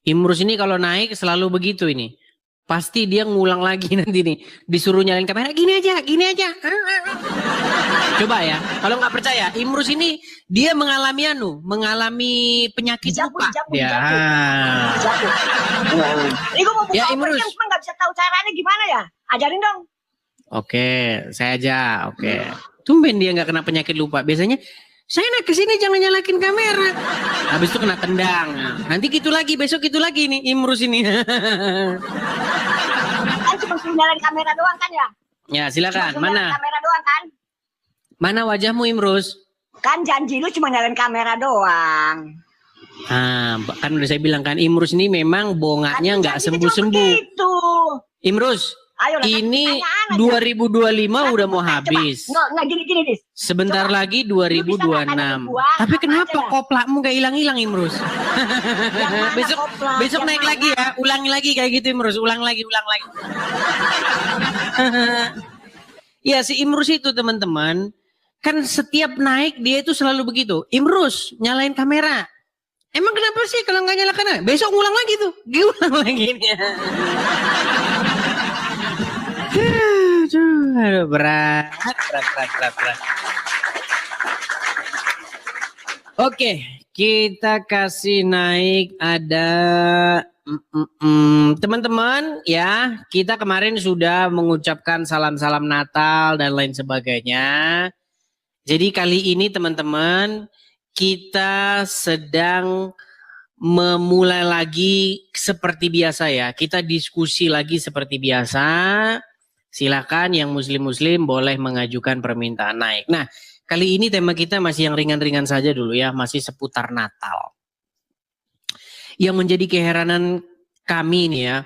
Imrus ini kalau naik selalu begitu ini. Pasti dia ngulang lagi nanti nih. Disuruh nyalain kamera, gini aja, gini aja. Coba ya, kalau nggak percaya, Imrus ini dia mengalami penyakit lupa. Ya. Ini gue mau buka Ya, Imrus. cuma nggak bisa tahu caranya gimana ya. Ajarin dong. Oke, saya aja. Oke. Tumben dia nggak kena penyakit lupa. Biasanya saya naik ke sini jangan nyalakin kamera. Habis itu kena tendang. Nanti gitu lagi, besok gitu lagi nih Imrus ini. Kan cuma nyalain kamera doang kan ya? Ya, silakan. Mana? Kamera doang kan? Mana wajahmu Imrus? Kan janji lu cuma nyalain kamera doang. Kan udah saya bilang kan Imrus ini memang bongaknya nggak sembuh-sembuh. Imrus, ayo, ini 2025 udah mau habis. Nggak gini Dis. Sebentar lagi 2026. Tapi kenapa koplakmu kayak hilang-hilang Imrus? besok naik lagi ya, ulangi lagi kayak gitu Imrus, ulang lagi. Ya si Imrus itu teman-teman, kan setiap naik dia itu selalu begitu. Imrus, nyalain kamera. Emang kenapa sih kalau nggak nyalakan? Besok ulang lagi tuh, diulang lagi. Aduh, berat. Oke, kita kasih naik ada teman-teman ya. Kita kemarin sudah mengucapkan salam-salam Natal dan lain sebagainya. Jadi kali ini teman-teman kita sedang memulai lagi seperti biasa ya. Kita diskusi lagi seperti biasa. Silakan yang muslim-muslim boleh mengajukan permintaan naik. Nah, kali ini tema kita masih yang ringan-ringan saja dulu ya, masih seputar Natal. Yang menjadi keheranan kami nih ya,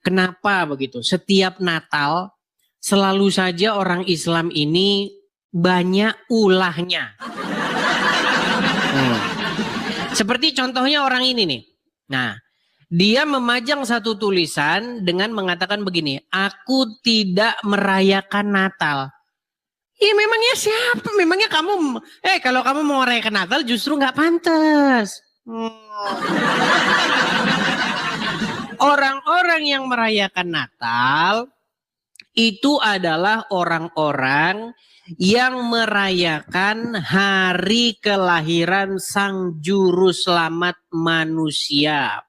kenapa begitu? Setiap Natal selalu saja orang Islam ini banyak ulahnya. Seperti contohnya orang ini nih. Nah, dia memajang satu tulisan dengan mengatakan begini, aku tidak merayakan Natal. Ya memangnya siapa? Memangnya kamu, kalau kamu mau merayakan Natal justru nggak pantas. Orang-orang yang merayakan Natal itu adalah orang-orang yang merayakan hari kelahiran Sang Juru Selamat manusia.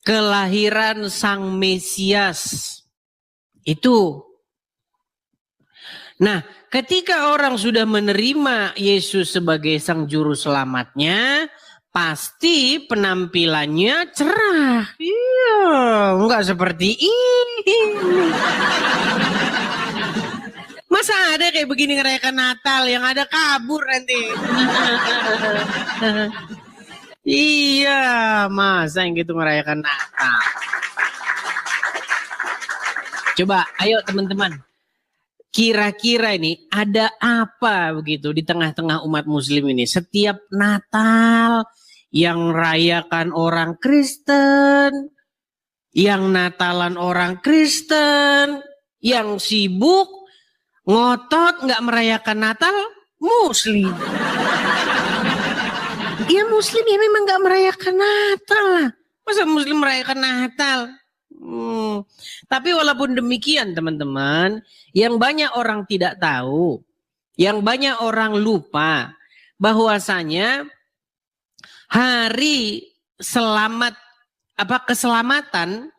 Kelahiran Sang Mesias. Itu. Nah, ketika orang sudah menerima Yesus sebagai Sang Juru Selamatnya, pasti penampilannya cerah. Iya, enggak seperti ini. Masa ada kayak begini ngerayakan Natal, yang ada kabur nanti. Iya, masa yang gitu ngerayakan Natal. Coba, ayo teman-teman. Kira-kira ini ada apa begitu di tengah-tengah umat muslim ini? Setiap Natal yang rayakan orang Kristen, yang Natalan orang Kristen, yang sibuk, ngotot nggak merayakan Natal, muslim. Ya muslim ya memang nggak merayakan Natal lah. Masa muslim merayakan Natal? Tapi walaupun demikian teman-teman, yang banyak orang tidak tahu, yang banyak orang lupa bahwasanya hari keselamatan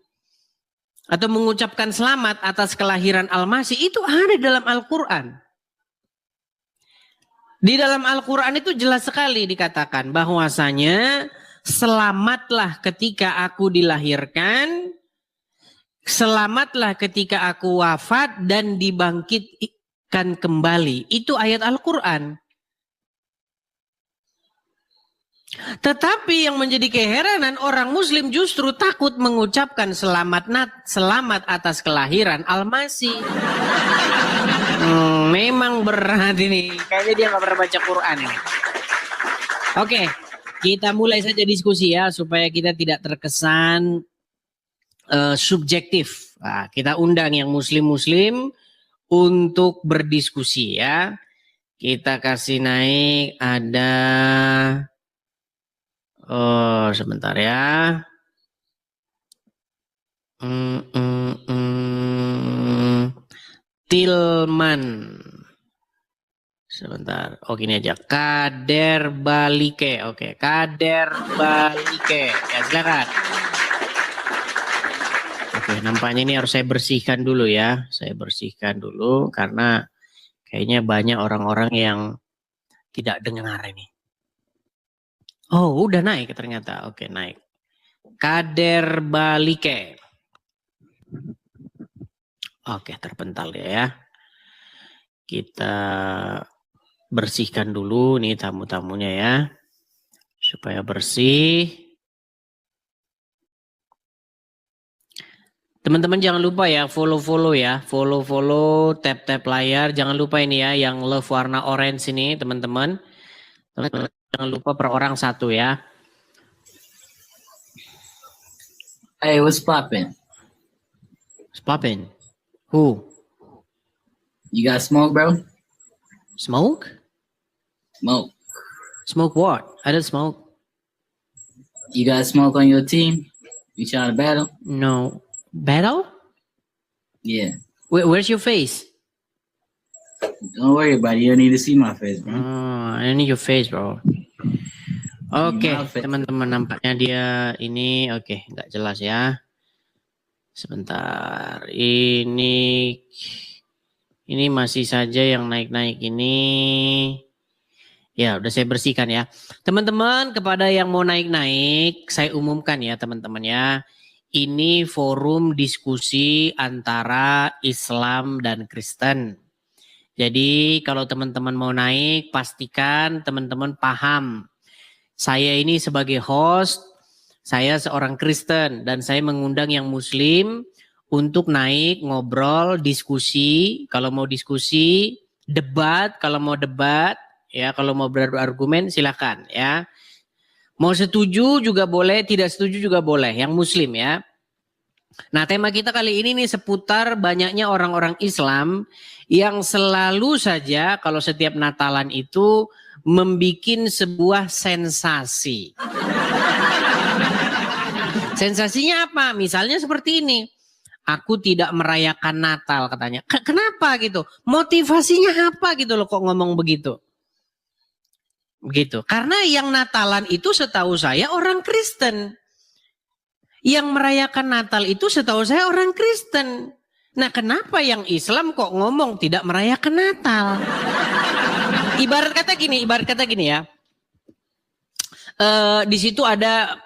atau mengucapkan selamat atas kelahiran Al-Masih itu ada dalam Al-Quran. Di dalam Al-Quran itu jelas sekali dikatakan bahwasanya selamatlah ketika aku dilahirkan, selamatlah ketika aku wafat dan dibangkitkan kembali. Itu ayat Al-Quran. Tetapi yang menjadi keheranan orang muslim justru takut mengucapkan selamat atas kelahiran Al-Masih. Memang berat ini. Kayaknya dia gak pernah baca Quran. Oke, kita mulai saja diskusi ya supaya kita tidak terkesan subjektif. Nah, kita undang yang muslim-muslim untuk berdiskusi ya. Kita kasih naik ada Oh, sebentar ya. Tilman. Sebentar. Oh, gini aja. Kader Balike. Oke, Kader Balike. Ya, silakan. Oke, nampaknya ini harus saya bersihkan dulu ya. Saya bersihkan dulu karena kayaknya banyak orang-orang yang tidak dengar ini. Oh, udah naik ternyata. Oke, naik. Kader Balike. Oke, terpental ya. Kita bersihkan dulu nih tamu-tamunya ya. Supaya bersih. Teman-teman jangan lupa ya follow-follow ya. Follow-follow, tap-tap layar. Jangan lupa ini ya yang love warna orange ini teman-teman. Jangan lupa per orang satu ya. Hey, what's poppin'? What's poppin'? Who? You got smoke, bro? Smoke? Smoke. Smoke what? I don't smoke. You got smoke on your team? You trying to battle? No. Battle? Yeah. Where's your face? Don't worry about it. You don't need to see my face, bro. I need your face, bro. Oke, Maaf ya. teman-teman nampaknya dia ini nggak jelas ya. Sebentar, ini masih saja yang naik-naik ini. Ya, udah saya bersihkan ya. Teman-teman, kepada yang mau naik-naik, saya umumkan ya teman-teman ya. Ini forum diskusi antara Islam dan Kristen. Jadi kalau teman-teman mau naik, pastikan teman-teman paham. Saya ini sebagai host, saya seorang Kristen dan saya mengundang yang Muslim untuk naik, ngobrol, diskusi. Kalau mau diskusi, debat, kalau mau debat, ya kalau mau berargumen silakan ya. Mau setuju juga boleh, tidak setuju juga boleh, yang Muslim ya. Nah, tema kita kali ini nih seputar banyaknya orang-orang Islam yang selalu saja kalau setiap Natalan itu membikin sebuah sensasi. Sensasinya apa? Misalnya seperti ini. Aku tidak merayakan Natal katanya. Kenapa gitu? Motivasinya apa gitu loh kok ngomong begitu? Begitu. Karena yang Natalan itu setahu saya orang Kristen. Yang merayakan Natal itu setahu saya orang Kristen. Nah, kenapa yang Islam kok ngomong tidak merayakan Natal? Ibarat kata gini ya. Di situ ada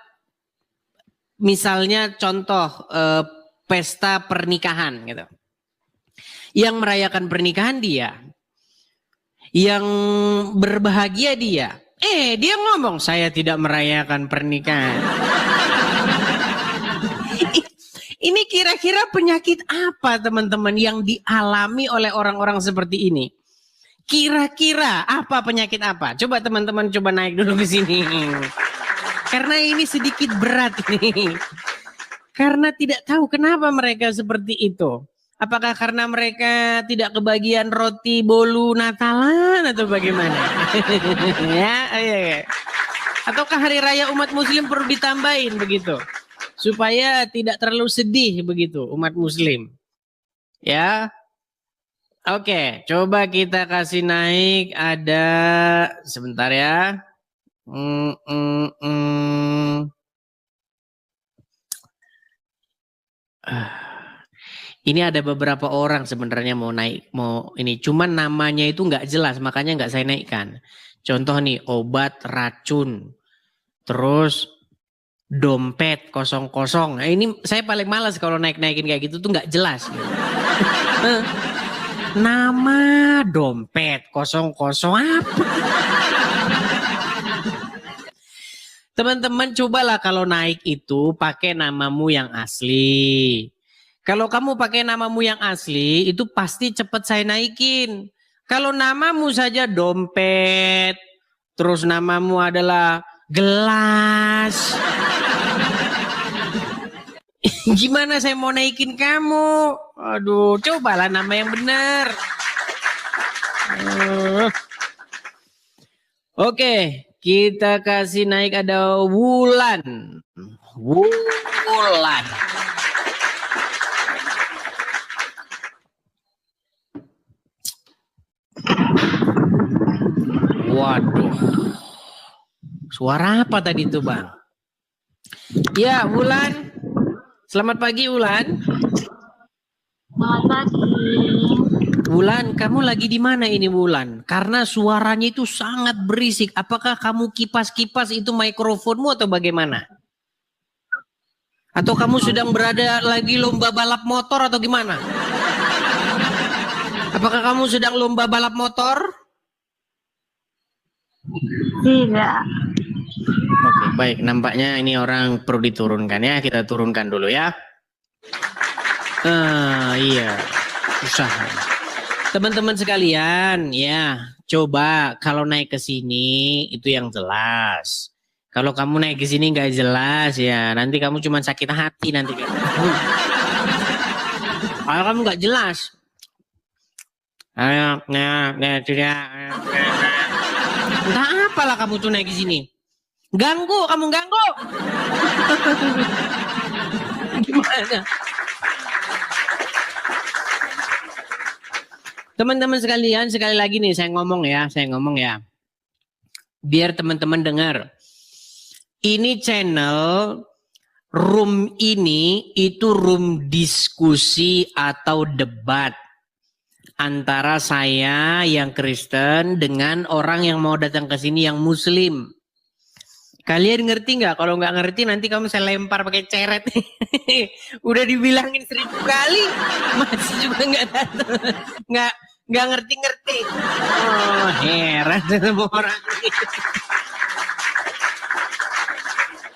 misalnya contoh pesta pernikahan gitu. Yang merayakan pernikahan dia. Yang berbahagia dia. Dia ngomong saya tidak merayakan pernikahan. Ini kira-kira penyakit apa teman-teman yang dialami oleh orang-orang seperti ini? Kira-kira apa penyakit apa? Coba teman-teman coba naik dulu ke sini. Karena ini sedikit berat ini. Karena tidak tahu kenapa mereka seperti itu. Apakah karena mereka tidak kebagian roti bolu Natalan atau bagaimana? ya. Ataukah hari raya umat Muslim perlu ditambahin begitu? Supaya tidak terlalu sedih begitu umat Muslim. Ya. Oke, coba kita kasih naik ada sebentar ya. Ini ada beberapa orang sebenarnya mau naik, mau ini. Cuman namanya itu nggak jelas, makanya nggak saya naikkan. Contoh nih, obat racun. Terus dompet kosong-kosong. Nah, ini saya paling malas kalau naik-naikin kayak gitu tuh nggak jelas. Gitu. Nama dompet kosong-kosong apa? Teman-teman cobalah kalau naik itu pakai namamu yang asli. Kalau kamu pakai namamu yang asli itu pasti cepat saya naikin. Kalau namamu saja dompet, terus namamu adalah gelas. Gimana saya mau naikin kamu? Aduh, cobalah nama yang benar. Oke, kita kasih naik ada Wulan. Wulan. Waduh. Suara apa tadi itu, Bang? Ya, Wulan. Selamat pagi, Wulan. Selamat pagi. Wulan, kamu lagi di mana ini, Wulan? Karena suaranya itu sangat berisik. Apakah kamu kipas-kipas itu mikrofonmu atau bagaimana? Atau kamu sedang berada lagi lomba balap motor atau gimana? Apakah kamu sedang lomba balap motor? Tidak. Oke, baik. Nampaknya ini orang perlu diturunkan ya. Kita turunkan dulu ya. Iya. Susah. Teman-teman sekalian, ya, coba kalau naik ke sini itu yang jelas. Kalau kamu naik ke sini nggak jelas ya, nanti kamu cuma sakit hati nanti. Kalau kamu nggak jelas, entah apalah kamu tuh naik ke sini. Ganggu, kamu ganggu. Gimana? Teman-teman sekalian, sekali lagi nih saya ngomong ya. Biar teman-teman dengar. Ini channel, room ini itu room diskusi atau debat antara saya yang Kristen dengan orang yang mau datang ke sini yang Muslim. Kalian ngerti nggak? Kalau nggak ngerti nanti kamu saya lempar pakai ceret. Udah dibilangin 1000 kali, masih juga nggak datang, nggak ngerti-ngerti. Oh, heran sama orang ini.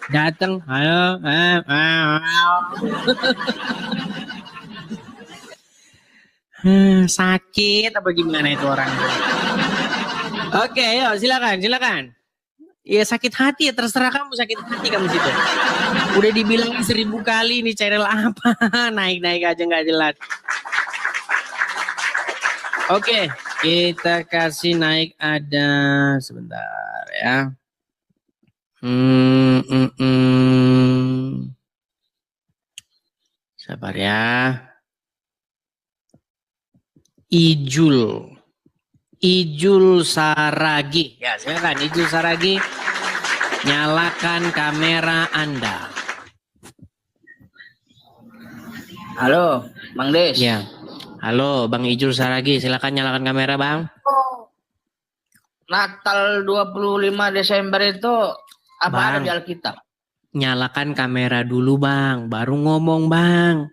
Datang, ayo, sakit apa gimana itu orang? Oke, ayo silakan. Ya sakit hati ya, terserah kamu sakit hati kamu situ. Udah dibilangin 1000 kali ini channel apa, naik aja nggak jelas. Oke, kita kasih naik ada sebentar ya. Sabar ya. Ijul Saragi. Ya, silakan Ijul Saragi. Nyalakan kamera Anda. Halo, Bang Des. Ya. Halo, Bang Ijul Saragi. Silakan nyalakan kamera, Bang. Natal 25 Desember itu apa Bang, ada di Alkitab? nyalakan kamera dulu, Bang. Baru ngomong, Bang.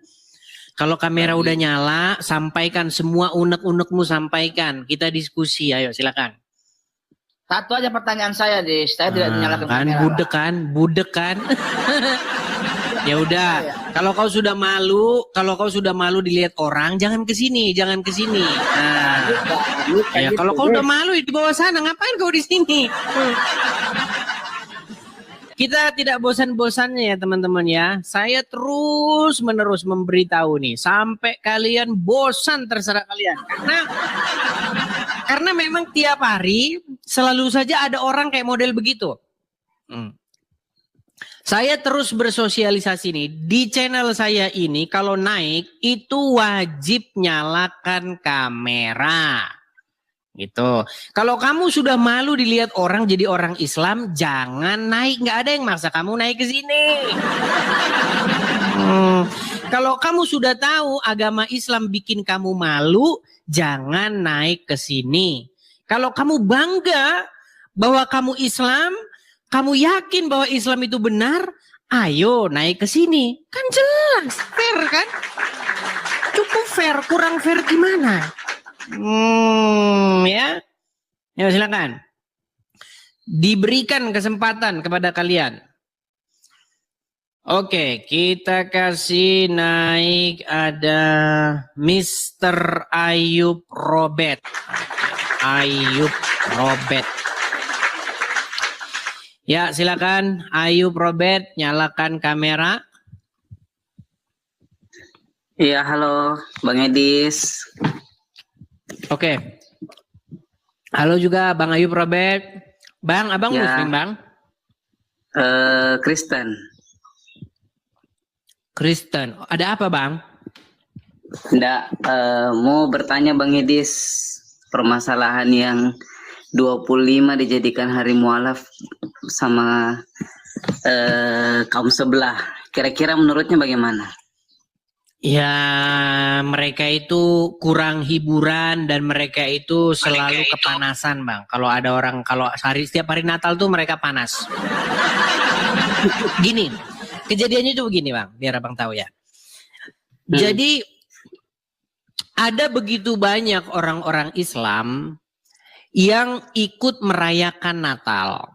Kalau kamera udah nyala, sampaikan semua unek-unekmu, sampaikan. Kita diskusi, ayo silakan. Satu aja pertanyaan saya, Des. Saya tidak menyalakan Kan kamera. budek kan. Ya udah, kalau kau sudah malu dilihat orang, jangan ke sini. Nah, ya kalau kau udah malu di bawah sana, ngapain kau di sini? Kita tidak bosan-bosannya ya teman-teman ya. Saya terus-menerus memberitahu nih sampai kalian bosan, terserah kalian. Karena memang tiap hari selalu saja ada orang kayak model begitu. Saya terus bersosialisasi nih di channel saya ini, kalau naik itu wajib nyalakan kamera. Gitu. Kalau kamu sudah malu dilihat orang jadi orang Islam, jangan naik. Nggak ada yang maksa kamu naik ke sini. Kalau kamu sudah tahu agama Islam bikin kamu malu, jangan naik ke sini. Kalau kamu bangga bahwa kamu Islam, kamu yakin bahwa Islam itu benar, ayo naik ke sini. Kan jelas, fair kan? Cukup fair, kurang fair gimana? Ya. Ya silakan. Diberikan kesempatan kepada kalian. Oke, kita kasih naik ada Mr. Ayub Robert. Ayub Robert. Ya, silakan Ayub Robert, nyalakan kamera. Iya, halo Bang Edis. Oke. Halo juga Bang Ayub Robert. Bang, abang Ya. Muslim, Bang? Kristen. Kristen. Ada apa, Bang? Nggak, mau bertanya Bang Edis, permasalahan yang 25 dijadikan hari mualaf sama kaum sebelah. Kira-kira menurutnya bagaimana? Ya, mereka itu kurang hiburan dan mereka itu selalu kepanasan, Bang. Kalau ada orang, setiap hari Natal tuh mereka panas. Gini, kejadiannya itu begini, Bang, biar Abang tahu ya. Jadi ada begitu banyak orang-orang Islam yang ikut merayakan Natal.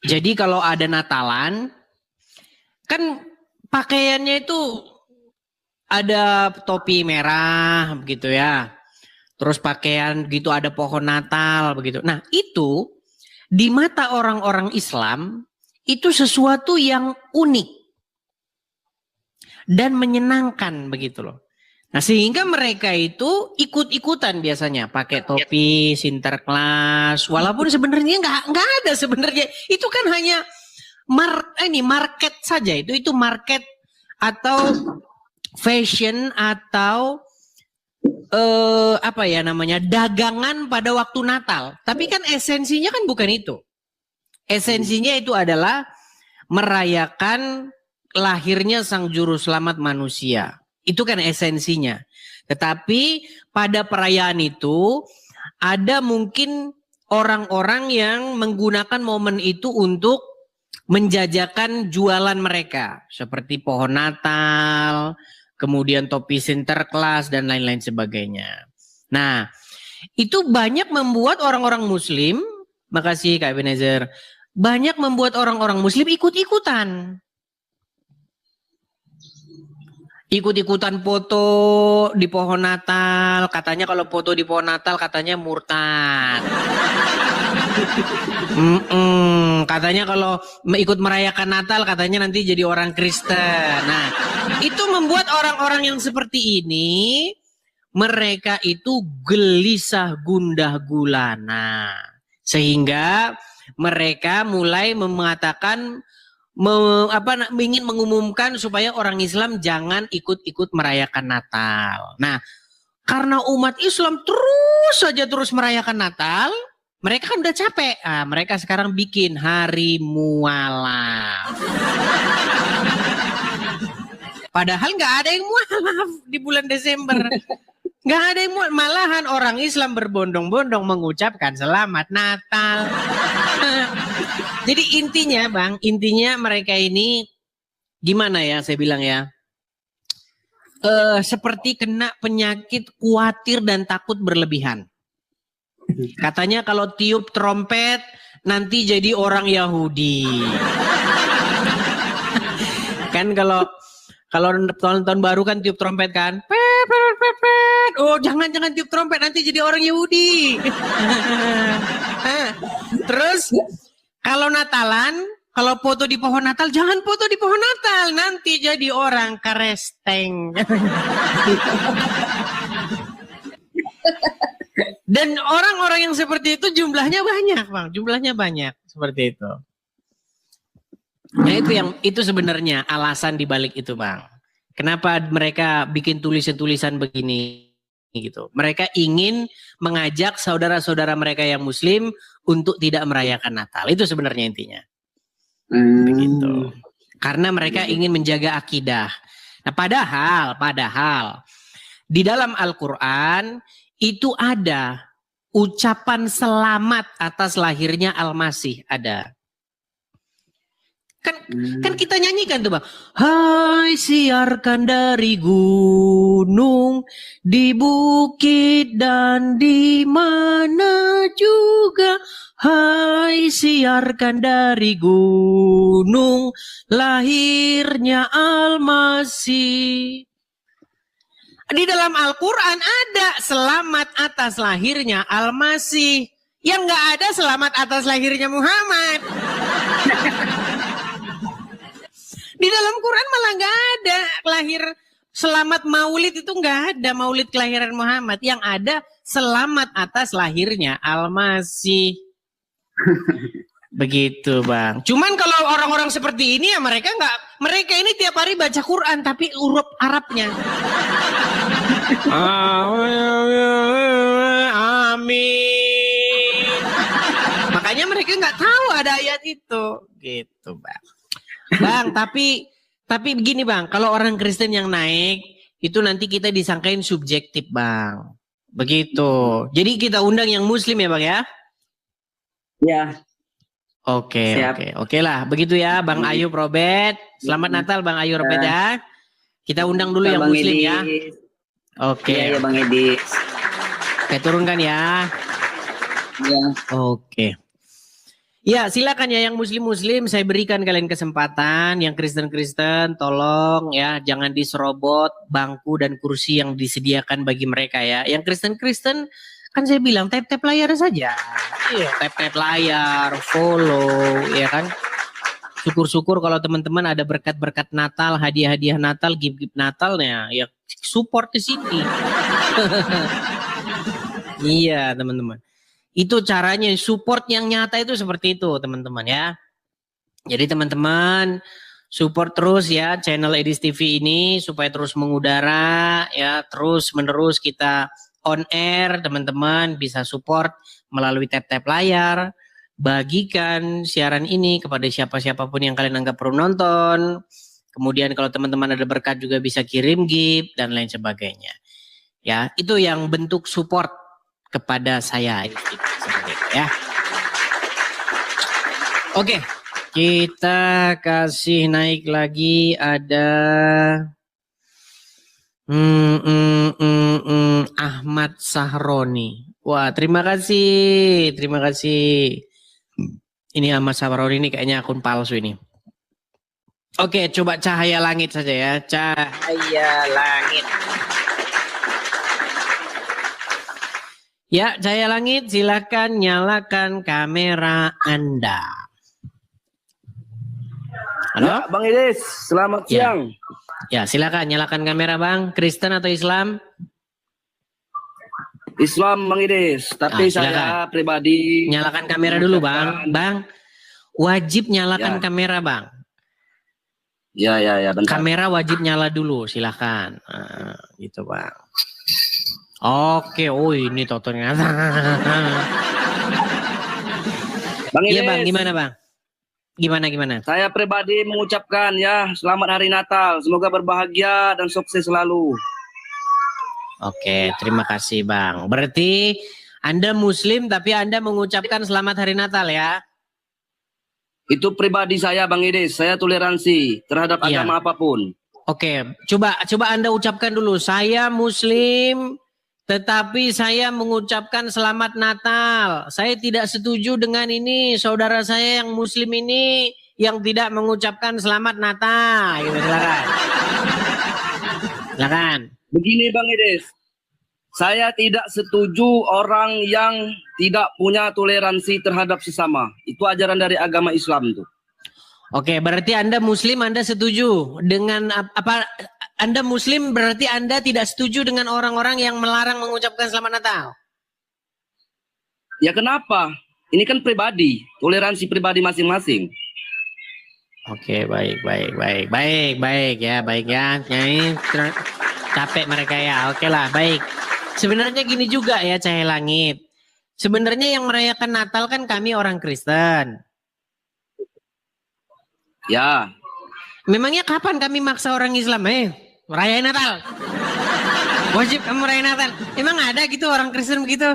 Jadi kalau ada Natalan, kan pakaiannya itu ada topi merah begitu ya. Terus pakaian gitu ada pohon Natal begitu. Nah, itu di mata orang-orang Islam itu sesuatu yang unik dan menyenangkan begitu loh. Nah, sehingga mereka itu ikut-ikutan biasanya pakai topi Sinterklas, walaupun sebenarnya nggak ada sebenarnya. Itu kan hanya market saja, itu market atau fashion atau dagangan pada waktu Natal. Tapi kan esensinya kan bukan itu. Esensinya itu adalah merayakan lahirnya Sang Juru Selamat manusia. Itu kan esensinya. Tetapi pada perayaan itu ada mungkin orang-orang yang menggunakan momen itu untuk menjajakan jualan mereka. Seperti pohon Natal, kemudian topi Sinterklas dan lain-lain sebagainya. Nah, itu banyak membuat orang-orang Muslim, makasih Kak Ebenezer, banyak membuat orang-orang Muslim ikut-ikutan. Ikut-ikutan foto di pohon Natal. Katanya kalau foto di pohon Natal katanya murtad. Katanya kalau ikut merayakan Natal katanya nanti jadi orang Kristen. Nah, itu membuat orang-orang yang seperti ini mereka itu gelisah gundah gulana. Sehingga mereka mulai mengatakan ingin mengumumkan supaya orang Islam jangan ikut-ikut merayakan Natal. Nah, karena umat Islam terus merayakan Natal, mereka kan udah capek. Nah, mereka sekarang bikin hari mualaf. Padahal nggak ada yang mualaf di bulan Desember. Nggak ada yang mualaf. Malahan orang Islam berbondong-bondong mengucapkan selamat Natal. Jadi intinya Bang, mereka ini gimana ya saya bilang ya, seperti kena penyakit khawatir dan takut berlebihan. Katanya kalau tiup trompet nanti jadi orang Yahudi. Kan kalau tahun baru kan tiup trompet kan, oh jangan tiup trompet nanti jadi orang Yahudi. Terus kalau Natalan, kalau foto di pohon Natal, jangan foto di pohon Natal. Nanti jadi orang Karesteng. Dan orang-orang yang seperti itu jumlahnya banyak, Bang. Jumlahnya banyak seperti itu. Nah, itu sebenarnya alasan dibalik itu, Bang. Kenapa mereka bikin tulisan-tulisan begini gitu. Mereka ingin mengajak saudara-saudara mereka yang Muslim untuk tidak merayakan Natal. Itu sebenarnya intinya. Begitu. Karena mereka ingin menjaga akidah. Nah, padahal di dalam Al-Qur'an itu ada ucapan selamat atas lahirnya Al-Masih ada. Kan kita nyanyikan tuh Bang. Hai siarkan dari gunung, di bukit dan di mana juga. Hai siarkan dari gunung, lahirnya Al-Masih. Di dalam Al-Quran ada selamat atas lahirnya Al-Masih. Yang gak ada selamat atas lahirnya Muhammad. Di dalam Quran malah gak ada lahir selamat maulid, itu gak ada maulid kelahiran Muhammad. Yang ada selamat atas lahirnya Al-Masih. Begitu Bang. Cuman kalau orang-orang seperti ini ya mereka ini tiap hari baca Quran tapi huruf Arabnya. Amin. Makanya mereka nggak tahu ada ayat itu, gitu Bang. Bang, tapi begini Bang, kalau orang Kristen yang naik itu nanti kita disangkain subjektif Bang. Begitu. Jadi kita undang yang Muslim ya Bang ya? Ya. Oke lah, begitu ya Bang Ayu Robert. Selamat Natal Bang Ayu Robert ya. Kita undang dulu yang Bang Muslim Edis. ya. Oke. Iya, Bang Edis. Saya turunkan ya. Ya. Oke. Ya silakan ya yang Muslim saya berikan kalian kesempatan. Yang Kristen tolong ya jangan diserobot bangku dan kursi yang disediakan bagi mereka ya. Yang Kristen kan saya bilang tap layar saja. Iya, tap layar, follow ya kan. Syukur-syukur kalau teman-teman ada berkat-berkat Natal, hadiah-hadiah Natal, gift-gift Natalnya ya support ke sini. Iya, teman-teman. Itu caranya support yang nyata itu seperti itu, teman-teman ya. Jadi teman-teman support terus ya channel Edis TV ini supaya terus mengudara ya, terus menerus kita on air, teman-teman bisa support melalui tap layar. Bagikan siaran ini kepada siapa-siapapun yang kalian anggap perlu nonton. Kemudian kalau teman-teman ada berkat juga bisa kirim gift dan lain sebagainya. Ya, itu yang bentuk support kepada saya seperti itu ya. Oke, kita kasih naik lagi ada Ahmad Sahroni. Wah, terima kasih. Ini Ahmad Sahroni ini kayaknya akun palsu ini. Oke, coba cahaya langit saja ya. Cahaya langit. Ya, cahaya langit, silakan nyalakan kamera Anda. Halo? Ya, Bang Edis, selamat siang. Ya, silakan nyalakan kamera Bang. Kristen atau Islam? Islam Bang Edis, tapi saya pribadi nyalakan kamera dulu Bang. Bang, wajib nyalakan kamera Bang. Ya, bentar. Kamera wajib nyala dulu, silakan. Gitu Bang. Oke, ini ternyata. Bang Edis. Iya Bang, gimana Bang? Gimana? Saya pribadi mengucapkan ya selamat hari Natal, semoga berbahagia dan sukses selalu. Oke, terima kasih Bang. Berarti Anda Muslim tapi Anda mengucapkan selamat hari Natal ya? Itu pribadi saya Bang Edis, saya toleransi terhadap agama apapun. Oke, coba Anda ucapkan dulu. Saya Muslim tetapi saya mengucapkan selamat Natal. Saya tidak setuju dengan ini. Saudara saya yang Muslim ini yang tidak mengucapkan selamat Natal. Gitu, silakan. Begini Bang Edis, saya tidak setuju orang yang tidak punya toleransi terhadap sesama. Itu ajaran dari agama Islam tuh. Oke, berarti Anda Muslim, Anda setuju dengan apa? Anda Muslim berarti Anda tidak setuju dengan orang-orang yang melarang mengucapkan selamat Natal? Ya kenapa? Ini kan pribadi, toleransi pribadi masing-masing. Oke, baik ya. Nyai capek mereka ya. Oke lah, baik. Sebenarnya gini juga ya Cahaya Langit. Sebenarnya yang merayakan Natal kan kami orang Kristen. Ya. Memangnya kapan kami maksa orang Islam merayain Natal? Wajib kamu merayain Natal. Emang ada gitu orang Kristen begitu?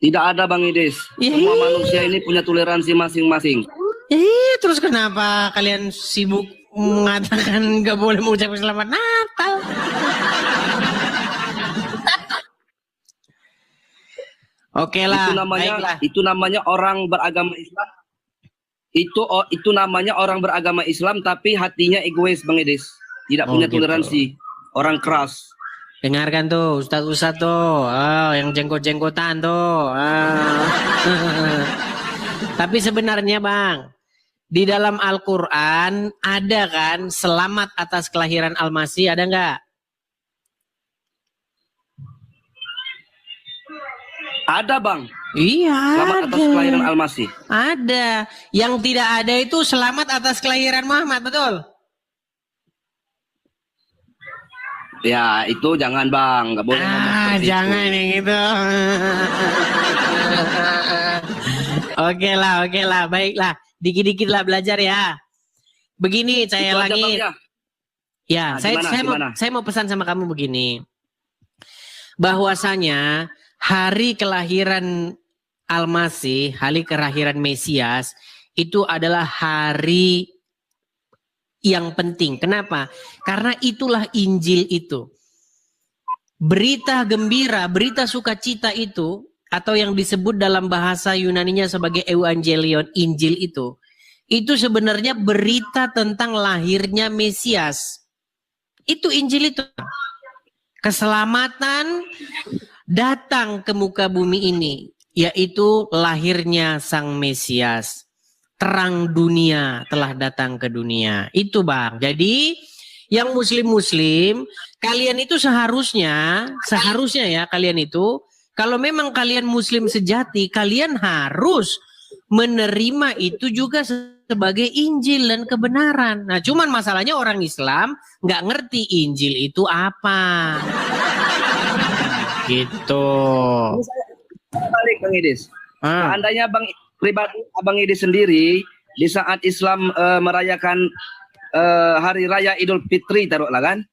Tidak ada Bang Edis. Semua manusia ini punya toleransi masing-masing. Terus kenapa kalian sibuk mengatakan nggak boleh mengucapkan selamat Natal? Oke lah, itu namanya orang beragama Islam. Itu namanya orang beragama Islam tapi hatinya egois Bang Edis. Tidak punya toleransi. Orang keras. Dengarkan tuh ustaz-ustaz tuh. Yang jenggot-jenggotan tuh. Tapi sebenarnya Bang, di dalam Al-Quran ada kan selamat atas kelahiran Al-Masih, ada nggak? Ada bang. Iya, Selamat atas kelahiran ada. Al-Masih. Ada. Yang tidak ada itu selamat atas kelahiran Muhammad, betul? Ya itu jangan bang, nggak boleh ngomong seperti Jangan itu. yang itu. Oke lah, baiklah. Dikit-dikit lah belajar ya. Begini saya Itu aja, lagi. Bang, ya. Ya, Nah, saya gimana? mau pesan sama kamu begini. Bahwasanya hari kelahiran Al-Masih, hari kelahiran Mesias itu adalah hari yang penting. Kenapa? Karena itulah Injil itu. Berita gembira, berita sukacita itu, atau yang disebut dalam bahasa Yunaninya sebagai Evangelion, Injil itu sebenarnya berita tentang lahirnya Mesias. Itu Injil itu. Keselamatan datang ke muka bumi ini, yaitu lahirnya Sang Mesias. Terang dunia telah datang ke dunia. Itu bang. Jadi yang muslim-muslim, kalian itu seharusnya ya kalian itu, kalau memang kalian muslim sejati, kalian harus menerima itu juga sebagai Injil dan kebenaran. Nah cuman masalahnya orang Islam nggak ngerti Injil itu apa. Gitu. Balik Bang Idis. Seandainya Bang pribadi Abang Idis sendiri di saat Islam merayakan hari raya Idul Fitri taruhlah kan,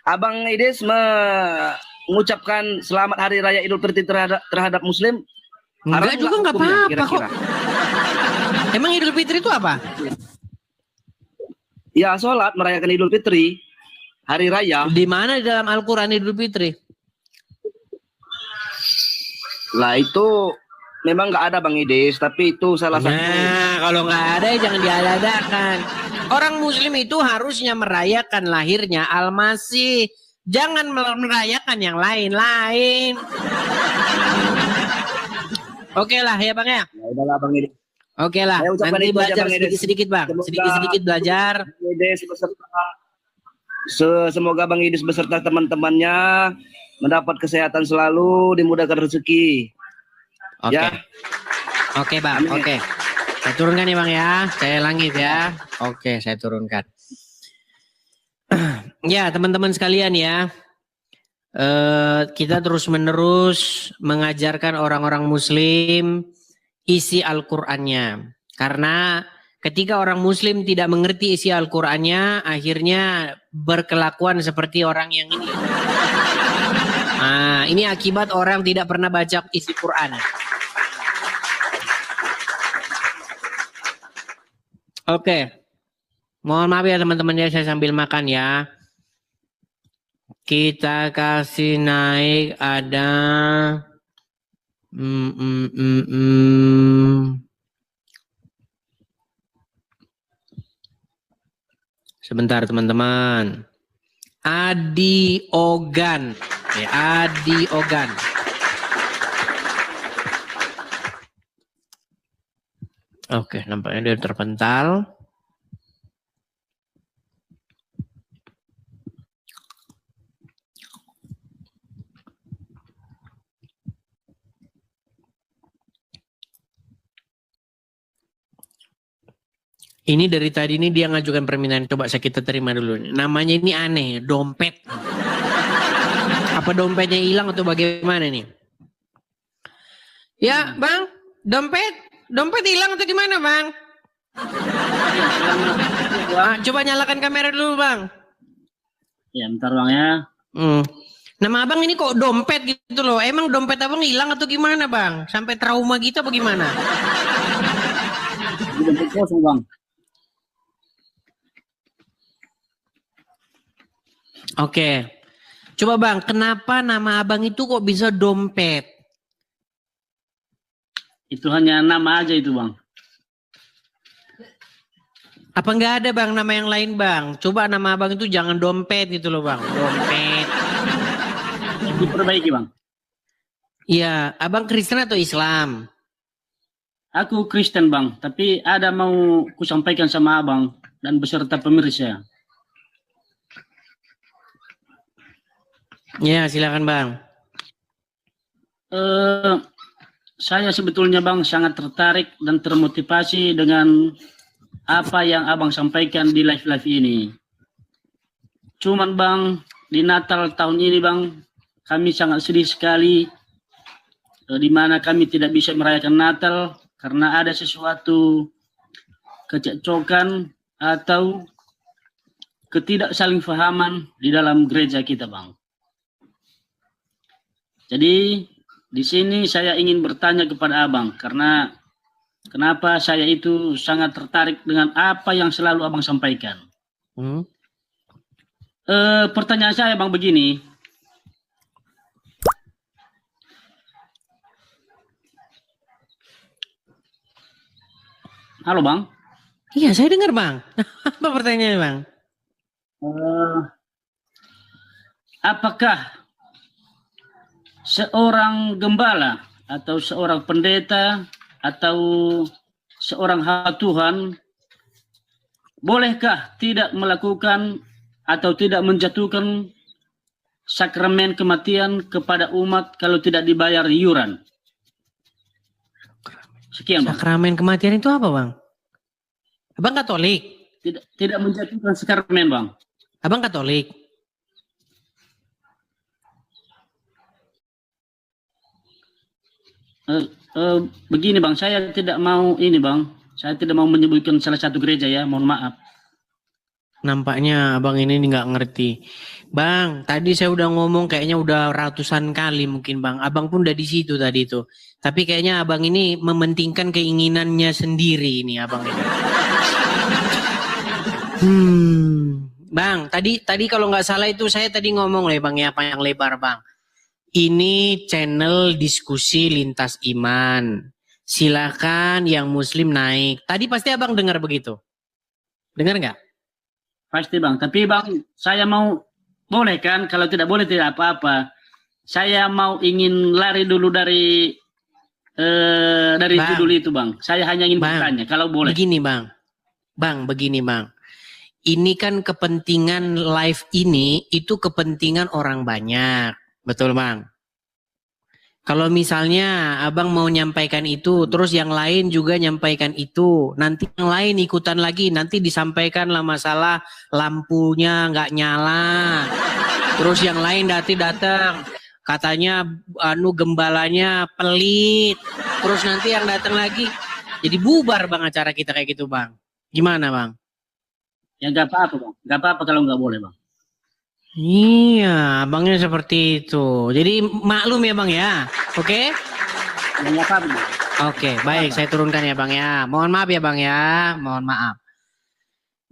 Abang Idis mengucapkan selamat hari raya Idul Fitri terhadap Muslim. Enggak juga nggak apa-apa kok. Emang Idul Fitri itu apa? Ya sholat merayakan Idul Fitri, hari raya. Di mana di dalam Al-Quran Idul Fitri? Lah itu memang nggak ada Bang Idis, tapi itu salah satu. Nah, kalau nggak ada jangan diadakan. Orang Muslim itu harusnya merayakan lahirnya Al-Masih, jangan merayakan yang lain-lain. Oke lah ya Bang ya. Ya udahlah Bang Idis. Oke lah. Saya ucapkan Nanti itu aja, belajar Bang Idis. sedikit-sedikit Bang. Semoga Sedikit-sedikit belajar. Bang Idis semoga Bang Idis beserta teman-temannya mendapat kesehatan selalu, dimudahkan rezeki. Oke. Ya. Oke Bang. Amin. Oke. Saya turunkan ya Bang ya. Saya langit ya. Oke, saya turunkan. Ya teman-teman sekalian ya. Kita terus-menerus mengajarkan orang-orang Muslim isi Al-Qur'annya. Karena ketika orang Muslim tidak mengerti isi Al-Qur'annya, akhirnya berkelakuan seperti orang yang ini. Nah, ini akibat orang tidak pernah baca isi Quran. Oke. Mohon maaf ya teman-teman ya, saya sambil makan ya. Kita kasih naik ada Sebentar teman-teman. Adi Ogan. Ya, Adi Ogan. Oke, nampaknya dia terpental. Ini dari tadi ini dia ngajukan permintaan, coba kita terima dulu. Namanya ini aneh, dompet. Apa dompetnya hilang atau bagaimana nih? Ya, Bang, dompet hilang atau gimana, Bang? Coba nyalakan kamera dulu, Bang. Ya, bentar Bang ya. Nama Abang ini kok dompet gitu loh. Emang dompet Abang hilang atau gimana, Bang? Sampai trauma gitu apa gimana? Ini dompet kosong Bang. Oke. Coba Bang, kenapa nama Abang itu kok bisa dompet? Itu hanya nama aja itu Bang. Apa nggak ada Bang nama yang lain Bang? Coba nama Abang itu jangan dompet gitu loh Bang. Dompet. Diperbaiki Bang. Iya, Abang Kristen atau Islam? Aku Kristen Bang, tapi ada mau kusampaikan sama Abang dan beserta pemirsa. Ya, silakan Bang. Saya sebetulnya Bang sangat tertarik dan termotivasi dengan apa yang Abang sampaikan di live ini. Cuman Bang, di Natal tahun ini Bang, kami sangat sedih sekali, di mana kami tidak bisa merayakan Natal karena ada sesuatu kecekcokan atau ketidaksalingfahaman di dalam gereja kita Bang. Jadi di sini saya ingin bertanya kepada Abang, karena kenapa saya itu sangat tertarik dengan apa yang selalu Abang sampaikan. Pertanyaan saya Bang begini. Halo Bang. Iya, saya dengar Bang. Apa pertanyaannya Bang? Apakah seorang gembala atau seorang pendeta atau seorang hamba Tuhan bolehkah tidak melakukan atau tidak menjatuhkan sakramen kematian kepada umat kalau tidak dibayar iuran? Sekian Bang. Sakramen kematian itu apa Bang? Abang Katolik? Tidak menjatuhkan sakramen Bang. Abang Katolik? Begini Bang, saya tidak mau ini Bang, saya tidak mau menyebutkan salah satu gereja ya, mohon maaf. Nampaknya abang ini nggak ngerti. Bang, tadi saya udah ngomong kayaknya udah ratusan kali mungkin Bang. Abang pun udah di situ tadi itu. Tapi kayaknya abang ini mementingkan keinginannya sendiri ini abang ini. Bang, tadi kalau nggak salah itu saya tadi ngomong lah Bang ya, panjang lebar Bang. Ini channel diskusi lintas iman. Silakan yang muslim naik. Tadi pasti abang dengar begitu. Dengar nggak? Pasti Bang. Tapi Bang, saya mau, boleh kan? Kalau tidak boleh tidak apa-apa. Saya mau ingin lari dulu dari judul itu Bang. Saya hanya ingin bertanya. Kalau boleh. Begini Bang. Begini Bang. Ini kan kepentingan live ini itu kepentingan orang banyak. Betul Bang. Kalau misalnya abang mau nyampaikan itu, terus yang lain juga nyampaikan itu, nanti yang lain ikutan lagi, nanti disampaikanlah masalah lampunya nggak nyala, terus yang lain datang, katanya gembalanya pelit, terus nanti yang datang lagi, jadi bubar Bang acara kita kayak gitu Bang. Gimana Bang? Ya nggak apa-apa Bang, nggak apa-apa kalau nggak boleh Bang. Iya, abangnya seperti itu. Jadi maklum ya Bang ya. Oke? Nggak apa-apa Bang. Oke, baik, saya turunkan ya Bang ya. Mohon maaf ya Bang ya. Mohon maaf.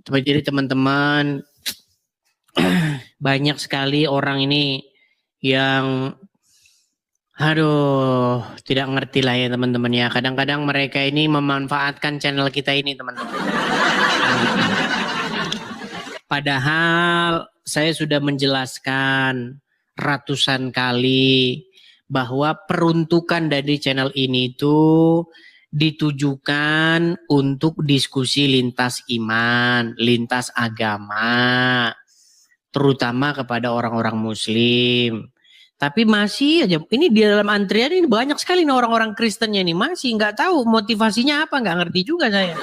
Jadi teman-teman, banyak sekali orang ini yang tidak ngerti lah ya teman-teman ya. Kadang-kadang mereka ini memanfaatkan channel kita ini teman-teman. Padahal saya sudah menjelaskan ratusan kali bahwa peruntukan dari channel ini itu ditujukan untuk diskusi lintas iman, lintas agama, terutama kepada orang-orang muslim. Tapi masih aja, ini di dalam antrian ini banyak sekali nih orang-orang Kristennya nih, masih nggak tahu motivasinya apa, nggak ngerti juga saya.